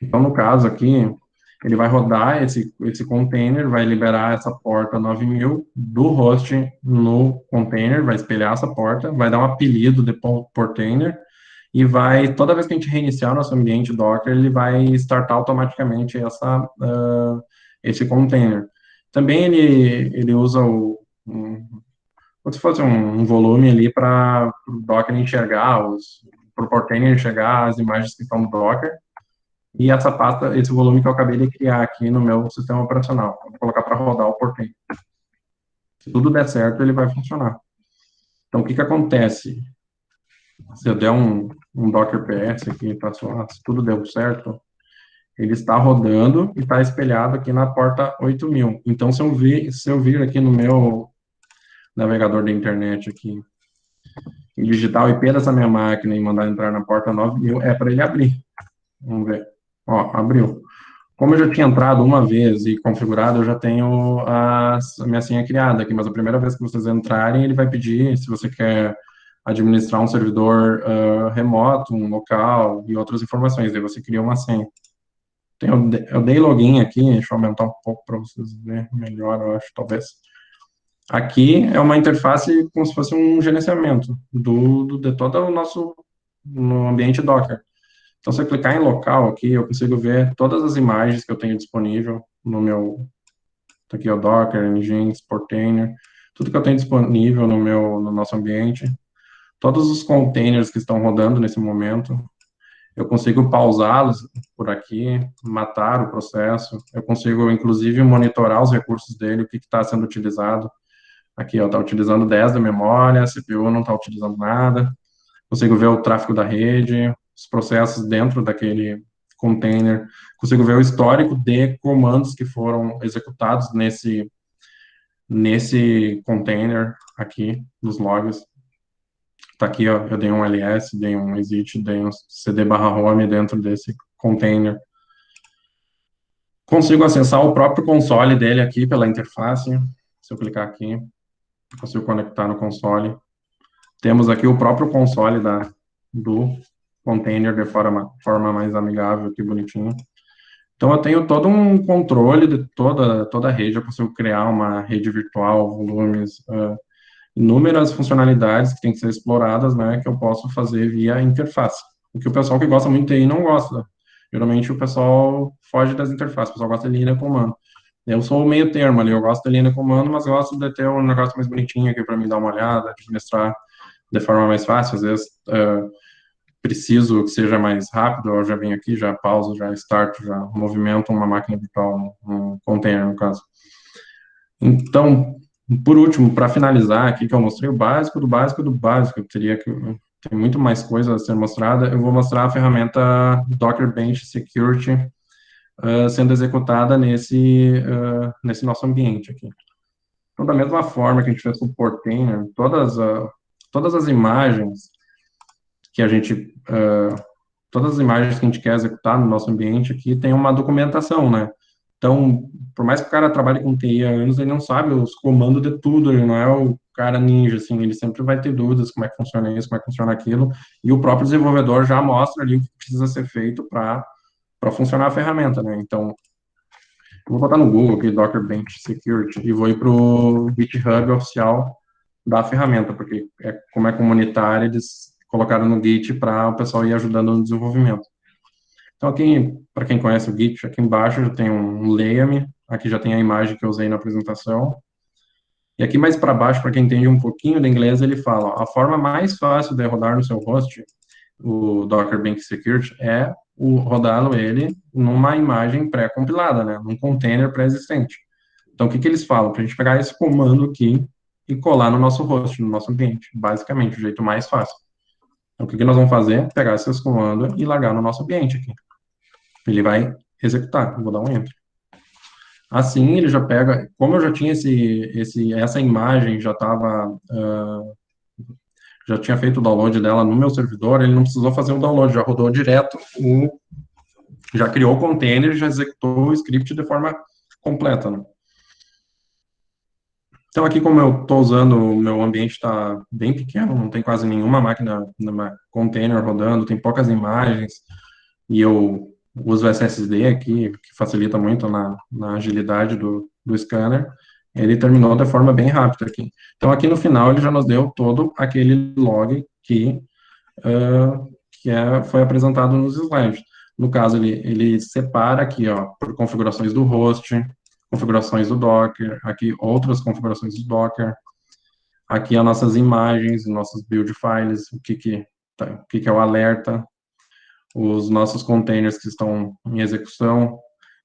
Speaker 2: Então, no caso aqui, ele vai rodar esse container, vai liberar essa porta 9000 do host no container, vai espelhar essa porta, vai dar um apelido de portainer, e toda vez que a gente reiniciar o nosso ambiente Docker, ele vai startar automaticamente esse container. Também ele usa como se fosse um volume ali para o Docker enxergar, para o portainer enxergar as imagens que estão no Docker, e essa pasta, esse volume que eu acabei de criar aqui no meu sistema operacional. Vou colocar para rodar o portainer. Se tudo der certo, ele vai funcionar. Então, o que acontece? Se eu der um Docker PS aqui, tá só, se tudo deu certo, ele está rodando e está espelhado aqui na porta 8000. Então, se eu vir aqui no meu navegador da internet aqui, e digitar o IP dessa minha máquina e mandar entrar na porta 9000, é para ele abrir. Vamos ver. Ó, abriu. Como eu já tinha entrado uma vez e configurado, eu já tenho a minha senha criada aqui, mas a primeira vez que vocês entrarem, ele vai pedir se você quer administrar um servidor remoto, um local e outras informações. Aí você cria uma senha. Eu dei login aqui, deixa eu aumentar um pouco para vocês verem melhor, eu acho, talvez. Aqui é uma interface como se fosse um gerenciamento de todo o nosso no ambiente Docker. Então, se eu clicar em local aqui, eu consigo ver todas as imagens que eu tenho disponível no meu, tá aqui o Docker, Nginx, Portainer, tudo que eu tenho disponível no nosso ambiente, todos os containers que estão rodando nesse momento, eu consigo pausá-los por aqui, matar o processo, eu consigo, inclusive, monitorar os recursos dele, o que está sendo utilizado. Aqui, ó, está utilizando 10 da memória, a CPU não está utilizando nada, consigo ver o tráfego da rede, os processos dentro daquele container, consigo ver o histórico de comandos que foram executados nesse container aqui, nos logs. Tá aqui, ó, eu dei um ls, dei um exit, dei um cd/home dentro desse container. Consigo acessar o próprio console dele aqui pela interface. Se eu clicar aqui, consigo conectar no console. Temos aqui o próprio console do container de forma mais amigável, aqui bonitinho. Então, eu tenho todo um controle de toda a rede. Eu consigo criar uma rede virtual, volumes, inúmeras funcionalidades que têm que ser exploradas, né, que eu posso fazer via interface. o que o pessoal que gosta muito de TI não gosta. Geralmente o pessoal foge das interfaces, o pessoal gosta de linha de comando. Eu sou o meio termo ali, eu gosto da linha de comando, mas gosto de ter um negócio mais bonitinho aqui para mim dar uma olhada, administrar de forma mais fácil. Às vezes preciso que seja mais rápido, eu já venho aqui, já pauso, já starto, já movimento uma máquina virtual, um container, no caso. Então, por último, para finalizar aqui, que eu mostrei o básico do básico do básico, tem muito mais coisa a ser mostrada, eu vou mostrar a ferramenta Docker Bench Security sendo executada nesse nosso ambiente aqui. Então, da mesma forma que a gente fez com o Portainer, todas as imagens que a gente todas as imagens que a gente quer executar no nosso ambiente aqui tem uma documentação, né? Então, por mais que o cara trabalhe com TI há anos, ele não sabe os comandos de tudo, ele não é o cara ninja, assim, ele sempre vai ter dúvidas como é que funciona isso, como é que funciona aquilo, e o próprio desenvolvedor já mostra ali o que precisa ser feito para funcionar a ferramenta, né? Então, eu vou botar no Google aqui, Docker Bench Security, e vou ir para o GitHub oficial da ferramenta, porque como é comunitário, eles colocaram no Git para o pessoal ir ajudando no desenvolvimento. Então, aqui, para quem conhece o Git, aqui embaixo já tem um Leia-me, aqui já tem a imagem que eu usei na apresentação. E aqui mais para baixo, para quem entende um pouquinho de inglês, ele fala, ó, a forma mais fácil de rodar no seu host, o Docker Bench Security, é rodá-lo ele numa imagem pré-compilada, né, num container pré-existente. Então, o que eles falam? Para a gente pegar esse comando aqui e colar no nosso host, no nosso ambiente, basicamente, o jeito mais fácil. Então, o que nós vamos fazer? Pegar esses comandos e largar no nosso ambiente aqui. Ele vai executar. Vou dar um enter. Assim, ele já pega, como eu já tinha essa imagem, já tinha feito o download dela no meu servidor, ele não precisou fazer o download, já rodou direto, já criou o container, já executou o script de forma completa, né? Então, aqui, como eu estou usando, o meu ambiente está bem pequeno, não tem quase nenhuma máquina, container rodando, tem poucas imagens, e eu uso o SSD aqui, que facilita muito na agilidade do scanner. Ele terminou de forma bem rápida aqui. Então, aqui no final, ele já nos deu todo aquele log foi apresentado nos slides. No caso, ele separa aqui, ó, por configurações do host, configurações do Docker, aqui outras configurações do Docker, aqui as nossas imagens, nossos build files, o que é o alerta, os nossos containers que estão em execução.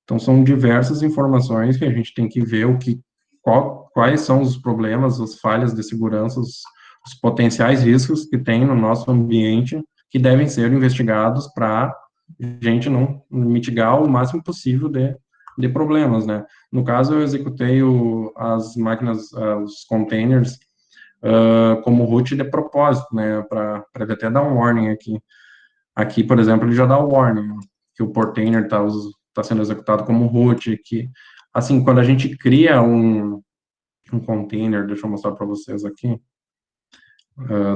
Speaker 2: Então, são diversas informações que a gente tem que ver quais são os problemas, as falhas de segurança, os potenciais riscos que tem no nosso ambiente, que devem ser investigados para a gente não mitigar o máximo possível de problemas, né? No caso, eu executei as máquinas, os containers, como root de propósito, né? Para ele até dar um warning aqui. Aqui, por exemplo, ele já dá o warning, que o portainer está sendo executado como root, que, assim, quando a gente cria um container, deixa eu mostrar para vocês aqui,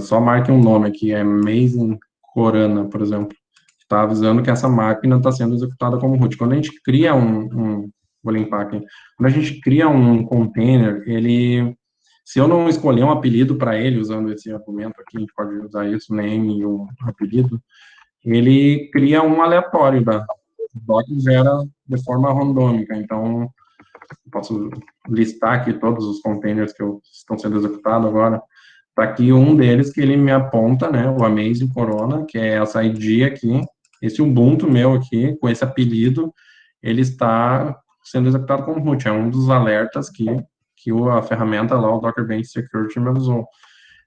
Speaker 2: só marque um nome aqui, é Amazing Corana, por exemplo, está avisando que essa máquina está sendo executada como root. Quando a gente cria vou limpar aqui, quando a gente cria um container, se eu não escolher um apelido para ele, usando esse argumento aqui, a gente pode usar isso, name e um apelido, ele cria um aleatório o Docker gera de forma randômica. Então, posso listar aqui todos os containers que estão sendo executados agora. Está aqui um deles que ele me aponta, né, o Amazing Corona, que é essa ID aqui, esse Ubuntu meu aqui, com esse apelido, ele está sendo executado como root. É um dos alertas que a ferramenta lá, o Docker Bench Security, me avisou.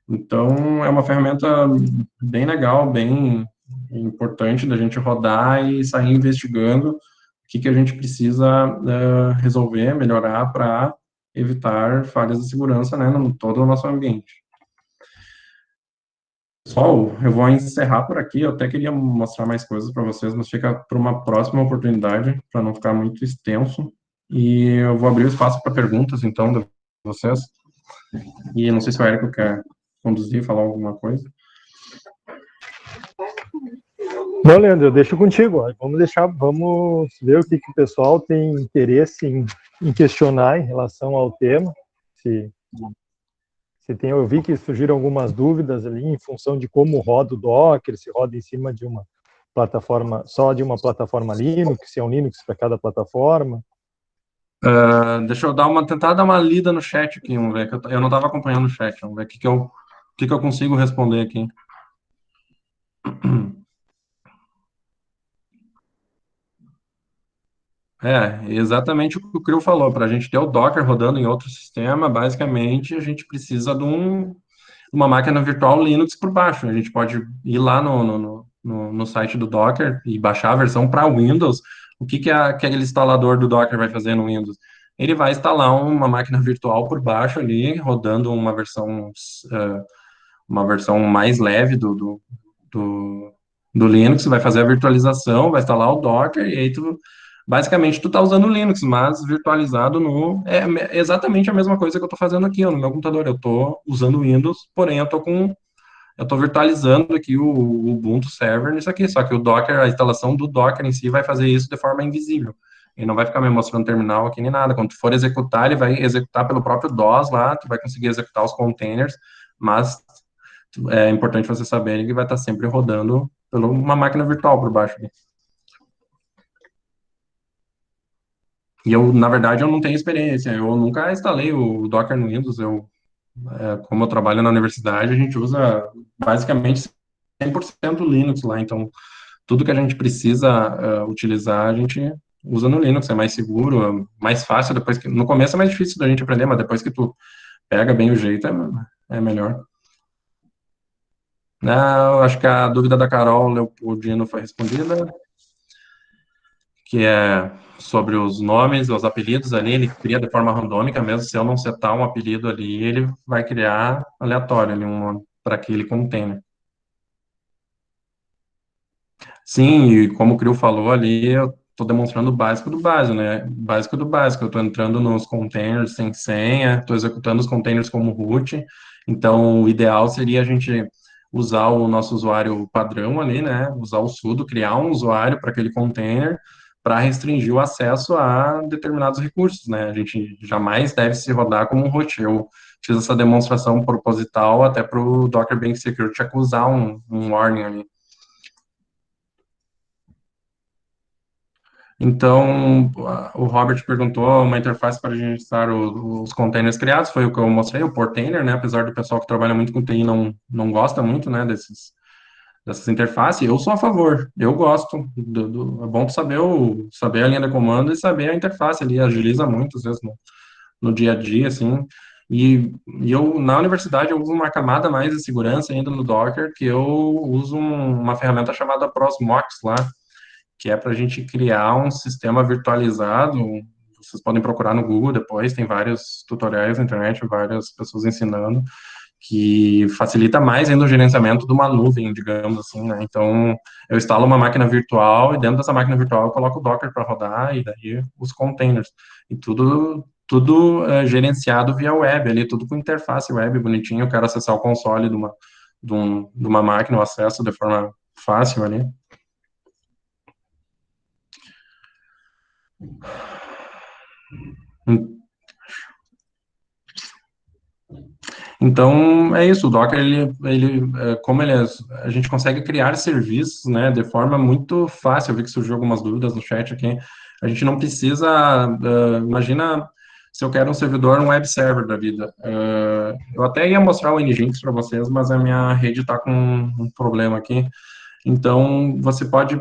Speaker 2: Então, é uma ferramenta bem legal, bem importante da gente rodar e sair investigando o que a gente precisa resolver, melhorar para evitar falhas de segurança, né, no todo o nosso ambiente. Pessoal, eu vou encerrar por aqui, eu até queria mostrar mais coisas para vocês, mas fica para uma próxima oportunidade, para não ficar muito extenso, e eu vou abrir o espaço para perguntas, então, de vocês, e não sei se o Érico quer conduzir, falar alguma coisa.
Speaker 1: Não, Leandro, eu deixo contigo. Vamos ver o que o pessoal tem interesse em questionar em relação ao tema. Eu vi que surgiram algumas dúvidas ali em função de como roda o Docker, se roda em cima de uma plataforma, só de uma plataforma Linux, se é um Linux para cada plataforma?
Speaker 2: Deixa eu tentar dar uma lida no chat aqui, vamos ver, que eu não estava acompanhando o chat, vamos ver o que eu consigo responder aqui. Exatamente o que o Crio falou. Para a gente ter o Docker rodando em outro sistema, basicamente a gente precisa de uma máquina virtual Linux por baixo. A gente pode ir lá no site do Docker e baixar a versão para Windows. O que aquele instalador do Docker vai fazer no Windows? Ele vai instalar uma máquina virtual por baixo ali, rodando uma versão mais leve do, do Linux, vai fazer a virtualização, vai instalar o Docker, e aí basicamente tu tá usando o Linux, mas virtualizado é exatamente a mesma coisa que eu tô fazendo aqui, ó, no meu computador. Eu tô usando o Windows, porém eu tô virtualizando aqui o Ubuntu Server nisso aqui, só que o Docker, a instalação do Docker em si vai fazer isso de forma invisível. Ele não vai ficar me mostrando terminal aqui nem nada. Quando tu for executar, ele vai executar pelo próprio DOS lá, tu vai conseguir executar os containers, mas é importante você saber que vai estar sempre rodando por uma máquina virtual por baixo. E na verdade, eu não tenho experiência. Eu nunca instalei o Docker no Windows. Como eu trabalho na universidade, a gente usa basicamente 100% Linux lá. Então, tudo que a gente precisa utilizar, a gente usa no Linux. É mais seguro, é mais fácil. No começo é mais difícil da gente aprender, mas depois que tu pega bem o jeito, é melhor. Eu acho que a dúvida da Carol Leopoldino foi respondida, que é sobre os nomes, os apelidos ali, ele cria de forma randômica, mesmo se eu não setar um apelido ali, ele vai criar aleatório ali para aquele container. Sim, e como o Crio falou ali, eu estou demonstrando o básico do básico, né? Básico do básico. Eu estou entrando nos containers sem senha, estou executando os containers como root. Então, o ideal seria a gente usar o nosso usuário padrão ali, né? Usar o sudo, criar um usuário para aquele container para restringir o acesso a determinados recursos, né? A gente jamais deve se rodar como um root. Eu fiz essa demonstração proposital até para o Docker Bank Security acusar um warning ali. Então, o Robert perguntou uma interface para gerenciar os containers criados, foi o que eu mostrei, o Portainer, né? Apesar do pessoal que trabalha muito com TI não gosta muito, né, dessas interfaces, eu sou a favor, eu gosto. É bom saber a linha de comando e saber a interface ali, agiliza muito, às vezes, no dia a dia, assim. E eu, na universidade, eu uso uma camada mais de segurança ainda no Docker, que eu uso uma ferramenta chamada Prosmox lá, que é para a gente criar um sistema virtualizado. Vocês podem procurar no Google depois, tem vários tutoriais na internet, várias pessoas ensinando, que facilita mais ainda o gerenciamento de uma nuvem, digamos assim, né? Então, eu instalo uma máquina virtual e dentro dessa máquina virtual eu coloco o Docker para rodar e daí os containers. E tudo gerenciado via web, ali, tudo com interface web bonitinho. Eu quero acessar o console de uma máquina, o acesso de forma fácil ali. Então, é isso, o Docker, como a gente consegue criar serviços, né, de forma muito fácil. Eu vi que surgiu algumas dúvidas no chat aqui. A gente não precisa, imagina se eu quero um servidor, um web server da vida. Eu até ia mostrar o Nginx para vocês, mas a minha rede está com um problema aqui. Então, você pode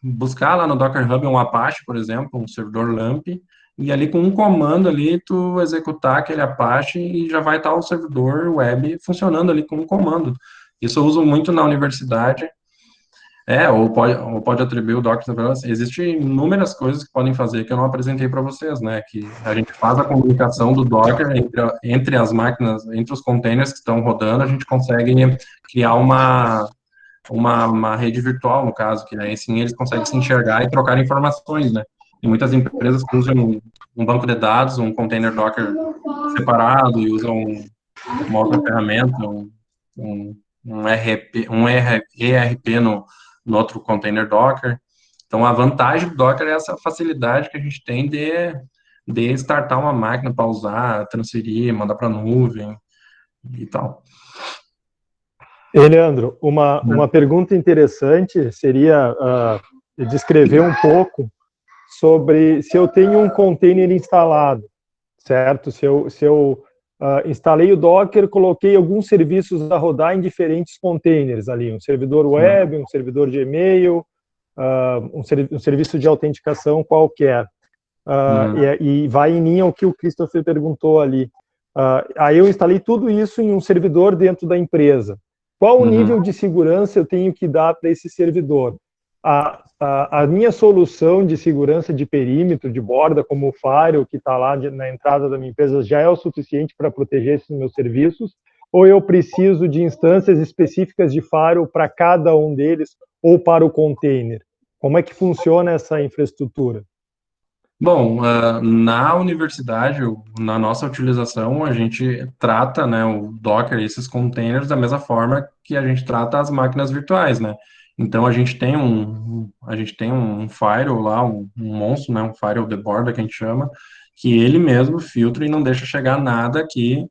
Speaker 2: buscar lá no Docker Hub um Apache, por exemplo, um servidor LAMP, e ali com um comando ali, tu executar aquele Apache e já vai estar o servidor web funcionando ali com um comando. Isso eu uso muito na universidade. Ou pode atribuir o Docker. Existem inúmeras coisas que podem fazer que eu não apresentei para vocês, né? Que a gente faz a comunicação do Docker entre as máquinas, entre os containers que estão rodando, a gente consegue criar uma rede virtual, no caso, que aí assim eles conseguem se enxergar e trocar informações, né? E muitas empresas que usam um banco de dados, um container Docker separado e usam uma outra ferramenta, um ERP no outro container Docker. Então, a vantagem do Docker é essa facilidade que a gente tem de startar uma máquina para usar, transferir, mandar para a nuvem e tal.
Speaker 1: Leandro, uma pergunta interessante seria descrever um pouco sobre se eu tenho um container instalado, certo? Se eu instalei o Docker, coloquei alguns serviços a rodar em diferentes containers ali, um servidor web, um servidor de e-mail, um serviço de autenticação qualquer. E vai em linha ao que o Christopher perguntou ali. Aí eu instalei tudo isso em um servidor dentro da empresa. Qual o nível de segurança eu tenho que dar para esse servidor? A minha solução de segurança de perímetro, de borda, como o Firewall, que está lá na entrada da minha empresa, já é o suficiente para proteger esses meus serviços? Ou eu preciso de instâncias específicas de Firewall para cada um deles ou para o container? Como é que funciona essa infraestrutura?
Speaker 2: Bom, na universidade, na nossa utilização, a gente trata, né, o Docker e esses containers da mesma forma que a gente trata as máquinas virtuais, né? Então a gente tem um firewall lá, um monstro, né, um firewall de borda que a gente chama, que ele mesmo filtra e não deixa chegar nada que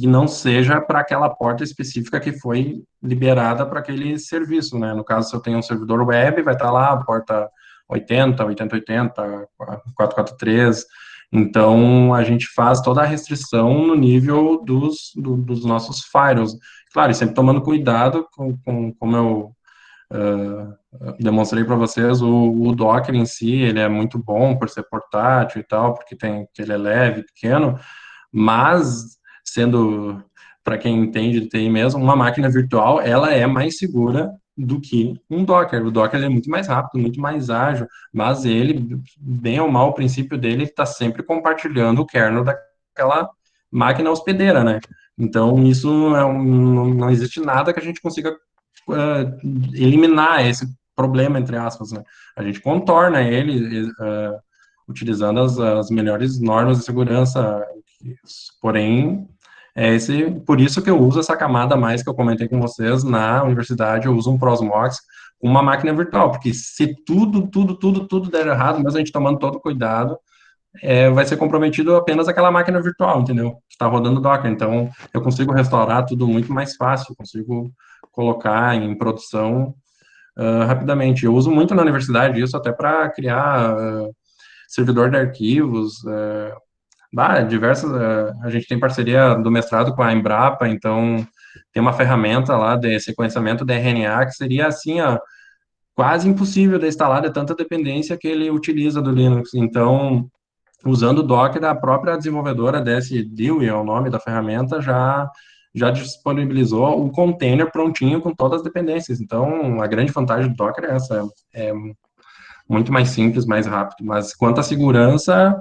Speaker 2: não seja para aquela porta específica que foi liberada para aquele serviço, né? No caso, se eu tenho um servidor web, vai estar lá a porta 80, 8080, 443. Então, a gente faz toda a restrição no nível dos nossos firewalls. Claro, e sempre tomando cuidado como eu demonstrei para vocês, o Docker em si, ele é muito bom por ser portátil e tal, que ele é leve, pequeno, mas sendo, para quem entende de TI mesmo, uma máquina virtual, ela é mais segura do que um Docker. O Docker é muito mais rápido, muito mais ágil, mas ele, bem ou mal, o princípio dele está sempre compartilhando o kernel daquela máquina hospedeira, né? Então, isso não existe nada que a gente consiga eliminar esse problema, entre aspas, né? A gente contorna ele utilizando as melhores normas de segurança, porém, por isso que eu uso essa camada a mais que eu comentei com vocês na universidade, eu uso um Prosmox com uma máquina virtual, porque se tudo der errado, mesmo a gente tomando todo cuidado, vai ser comprometido apenas aquela máquina virtual, entendeu? Que está rodando Docker. Então, eu consigo restaurar tudo muito mais fácil, consigo colocar em produção rapidamente. Eu uso muito na universidade isso até para criar servidor de arquivos, diversas. A gente tem parceria do mestrado com a Embrapa, então tem uma ferramenta lá de sequenciamento de RNA que seria assim, ó, quase impossível de instalar de tanta dependência que ele utiliza do Linux. Então, usando o Docker, a própria desenvolvedora desse Dewey, é o nome da ferramenta, já disponibilizou o container prontinho com todas as dependências. Então, a grande vantagem do Docker é essa, é muito mais simples, mais rápido. Mas quanto à segurança,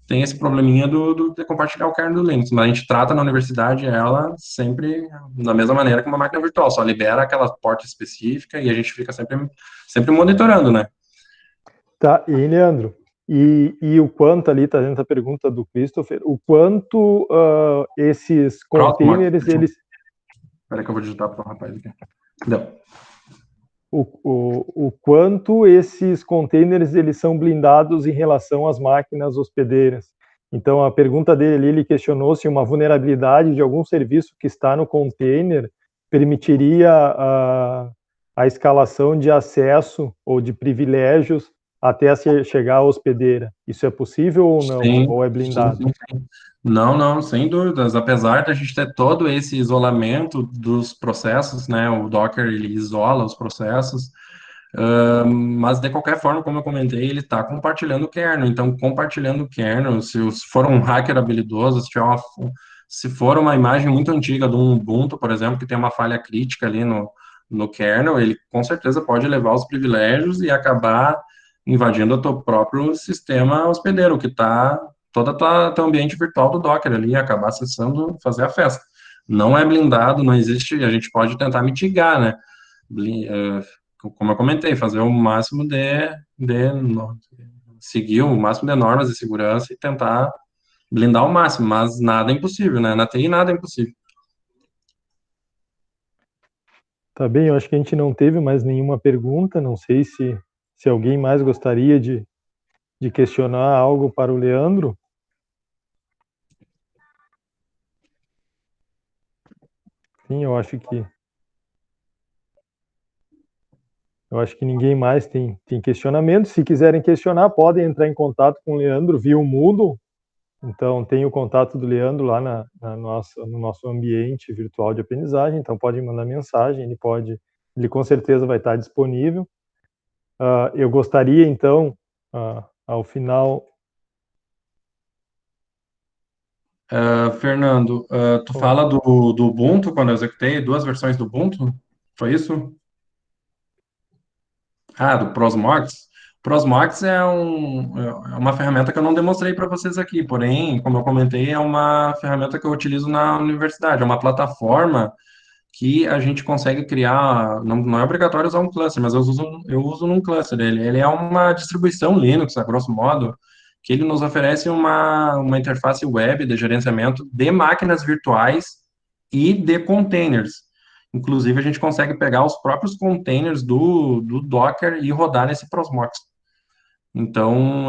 Speaker 2: tem esse probleminha de compartilhar o kernel do Linux, mas a gente trata na universidade ela sempre da mesma maneira que uma máquina virtual, só libera aquela porta específica e a gente fica sempre monitorando, né?
Speaker 1: Tá, e Leandro, e o quanto ali, tá dentro da pergunta do Christopher, o quanto esses
Speaker 2: Próximo,
Speaker 1: containers, eles,
Speaker 2: espera que eu vou digitar para o rapaz aqui. Deu.
Speaker 1: o quanto esses containers, eles são blindados em relação às máquinas hospedeiras. Então, a pergunta dele ali, ele questionou se uma vulnerabilidade de algum serviço que está no container permitiria a escalação de acesso ou de privilégios até chegar à hospedeira. Isso é possível ou não?
Speaker 2: Sim,
Speaker 1: Ou é
Speaker 2: sim,
Speaker 1: blindado?
Speaker 2: sim. Não, não, sem dúvidas. Apesar de a gente ter todo esse isolamento dos processos, né? O Docker ele isola os processos, mas de qualquer forma, como eu comentei, ele está compartilhando o kernel. Então, compartilhando o kernel, se for um hacker habilidoso, se for uma imagem muito antiga de um Ubuntu, por exemplo, que tem uma falha crítica ali no kernel, ele com certeza pode levar os privilégios e acabar invadindo o teu próprio sistema hospedeiro, que está todo o teu ambiente virtual do Docker ali, e acabar acessando, fazer a festa. Não é blindado, não existe, a gente pode tentar mitigar, né? Como eu comentei, fazer o máximo seguir o máximo de normas de segurança e tentar blindar o máximo, mas nada é impossível, né? Na TI nada é impossível.
Speaker 1: Tá bem, eu acho que a gente não teve mais nenhuma pergunta, não sei se alguém mais gostaria de questionar algo para o Leandro. Sim, eu acho que Eu acho que ninguém mais tem questionamento. Se quiserem questionar, podem entrar em contato com o Leandro via o Moodle. Então, tem o contato do Leandro lá no nosso ambiente virtual de aprendizagem. Então, podem mandar mensagem, ele com certeza vai estar disponível. Eu gostaria, então, ao final...
Speaker 2: Fernando, tu fala do Ubuntu, quando eu executei, 2 versões do Ubuntu? Foi isso? Do Prosmox. Prosmox é uma ferramenta que eu não demonstrei para vocês aqui, porém, como eu comentei, é uma ferramenta que eu utilizo na universidade. É uma plataforma que a gente consegue criar. Não é obrigatório usar um cluster, mas eu uso num cluster dele. Ele é uma distribuição Linux, a grosso modo, que ele nos oferece uma interface web de gerenciamento de máquinas virtuais e de containers. Inclusive, a gente consegue pegar os próprios containers do Docker e rodar nesse Prosmox. Então,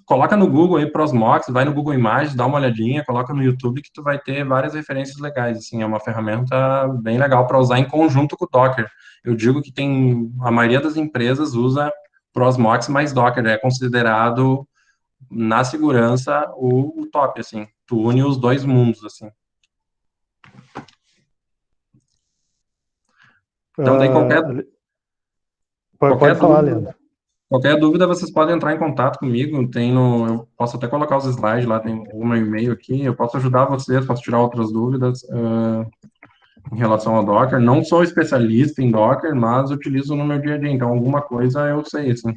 Speaker 2: coloca no Google aí Prosmox, vai no Google Imagens, dá uma olhadinha, coloca no YouTube que tu vai ter várias referências legais. Assim, é uma ferramenta bem legal para usar em conjunto com o Docker. Eu digo que a maioria das empresas usa Prosmox mais Docker, é considerado na segurança o top, assim. Tu une os dois mundos, assim. Então, daí
Speaker 1: Pode falar, Leandro.
Speaker 2: qualquer dúvida, vocês podem entrar em contato comigo. Eu posso até colocar os slides lá, tem o meu e-mail aqui. Eu posso ajudar vocês, posso tirar outras dúvidas em relação ao Docker. Não sou especialista em Docker, mas utilizo no meu dia a dia. Então, alguma coisa eu sei, assim.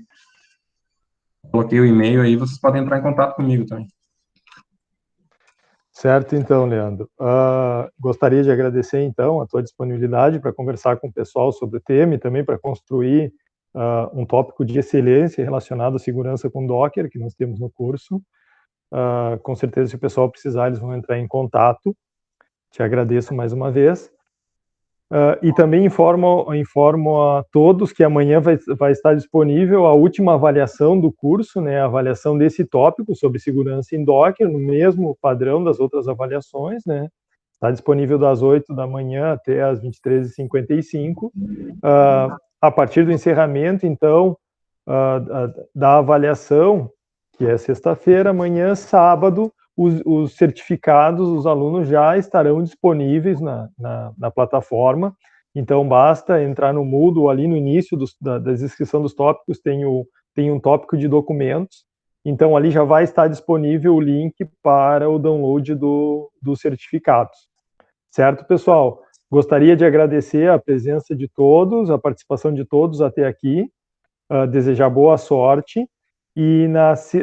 Speaker 2: Coloquei o e-mail aí, vocês podem entrar em contato comigo também.
Speaker 1: Certo, então, Leandro. Gostaria de agradecer, então, a tua disponibilidade para conversar com o pessoal sobre o tema e também para construir um tópico de excelência relacionado à segurança com Docker, que nós temos no curso. Com certeza, se o pessoal precisar, eles vão entrar em contato. Te agradeço mais uma vez. E também informo a todos que amanhã vai estar disponível a última avaliação do curso, né, a avaliação desse tópico sobre segurança em Docker, no mesmo padrão das outras avaliações, né, está disponível das 8 da manhã até as 23h55. A partir do encerramento, então, da avaliação, que é sexta-feira, amanhã, sábado, os certificados, os alunos já estarão disponíveis na plataforma. Então, basta entrar no Moodle, ali no início da descrição dos tópicos, tem um tópico de documentos. Então, ali já vai estar disponível o link para o download dos certificados. Certo, pessoal? Gostaria de agradecer a presença de todos, a participação de todos até aqui, desejar boa sorte. E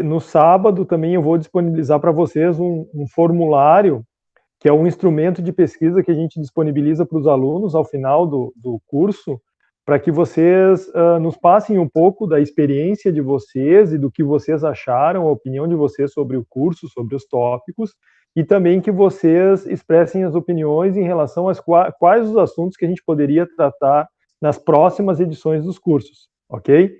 Speaker 1: no sábado também eu vou disponibilizar para vocês um formulário, que é um instrumento de pesquisa que a gente disponibiliza para os alunos ao final do curso, para que vocês nos passem um pouco da experiência de vocês e do que vocês acharam, a opinião de vocês sobre o curso, sobre os tópicos, e também que vocês expressem as opiniões em relação a quais os assuntos que a gente poderia tratar nas próximas edições dos cursos, ok?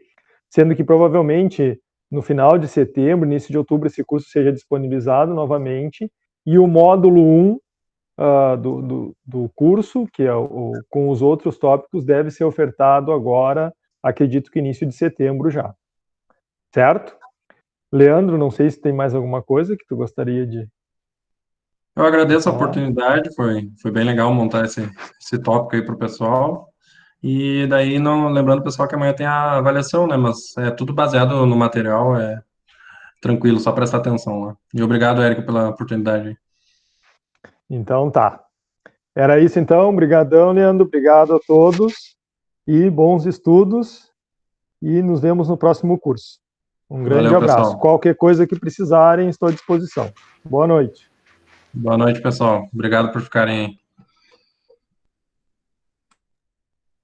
Speaker 1: Sendo que provavelmente no final de setembro, início de outubro, esse curso seja disponibilizado novamente, e o módulo 1 do curso, que é com os outros tópicos, deve ser ofertado agora, acredito que início de setembro já. Certo? Leandro, não sei se tem mais alguma coisa que tu gostaria de...
Speaker 2: Eu agradeço a oportunidade, foi bem legal montar esse tópico aí para o pessoal. E daí, lembrando o pessoal que amanhã tem a avaliação, né? Mas é tudo baseado no material, tranquilo, só prestar atenção lá. E obrigado, Érico, pela oportunidade.
Speaker 1: Então tá. Era isso então, obrigadão, Leandro, obrigado a todos e bons estudos e nos vemos no próximo curso. Um grande
Speaker 2: Valeu,
Speaker 1: abraço.
Speaker 2: pessoal.
Speaker 1: Qualquer coisa que precisarem, estou à disposição. Boa noite.
Speaker 2: Boa noite, pessoal. Obrigado por ficarem aí.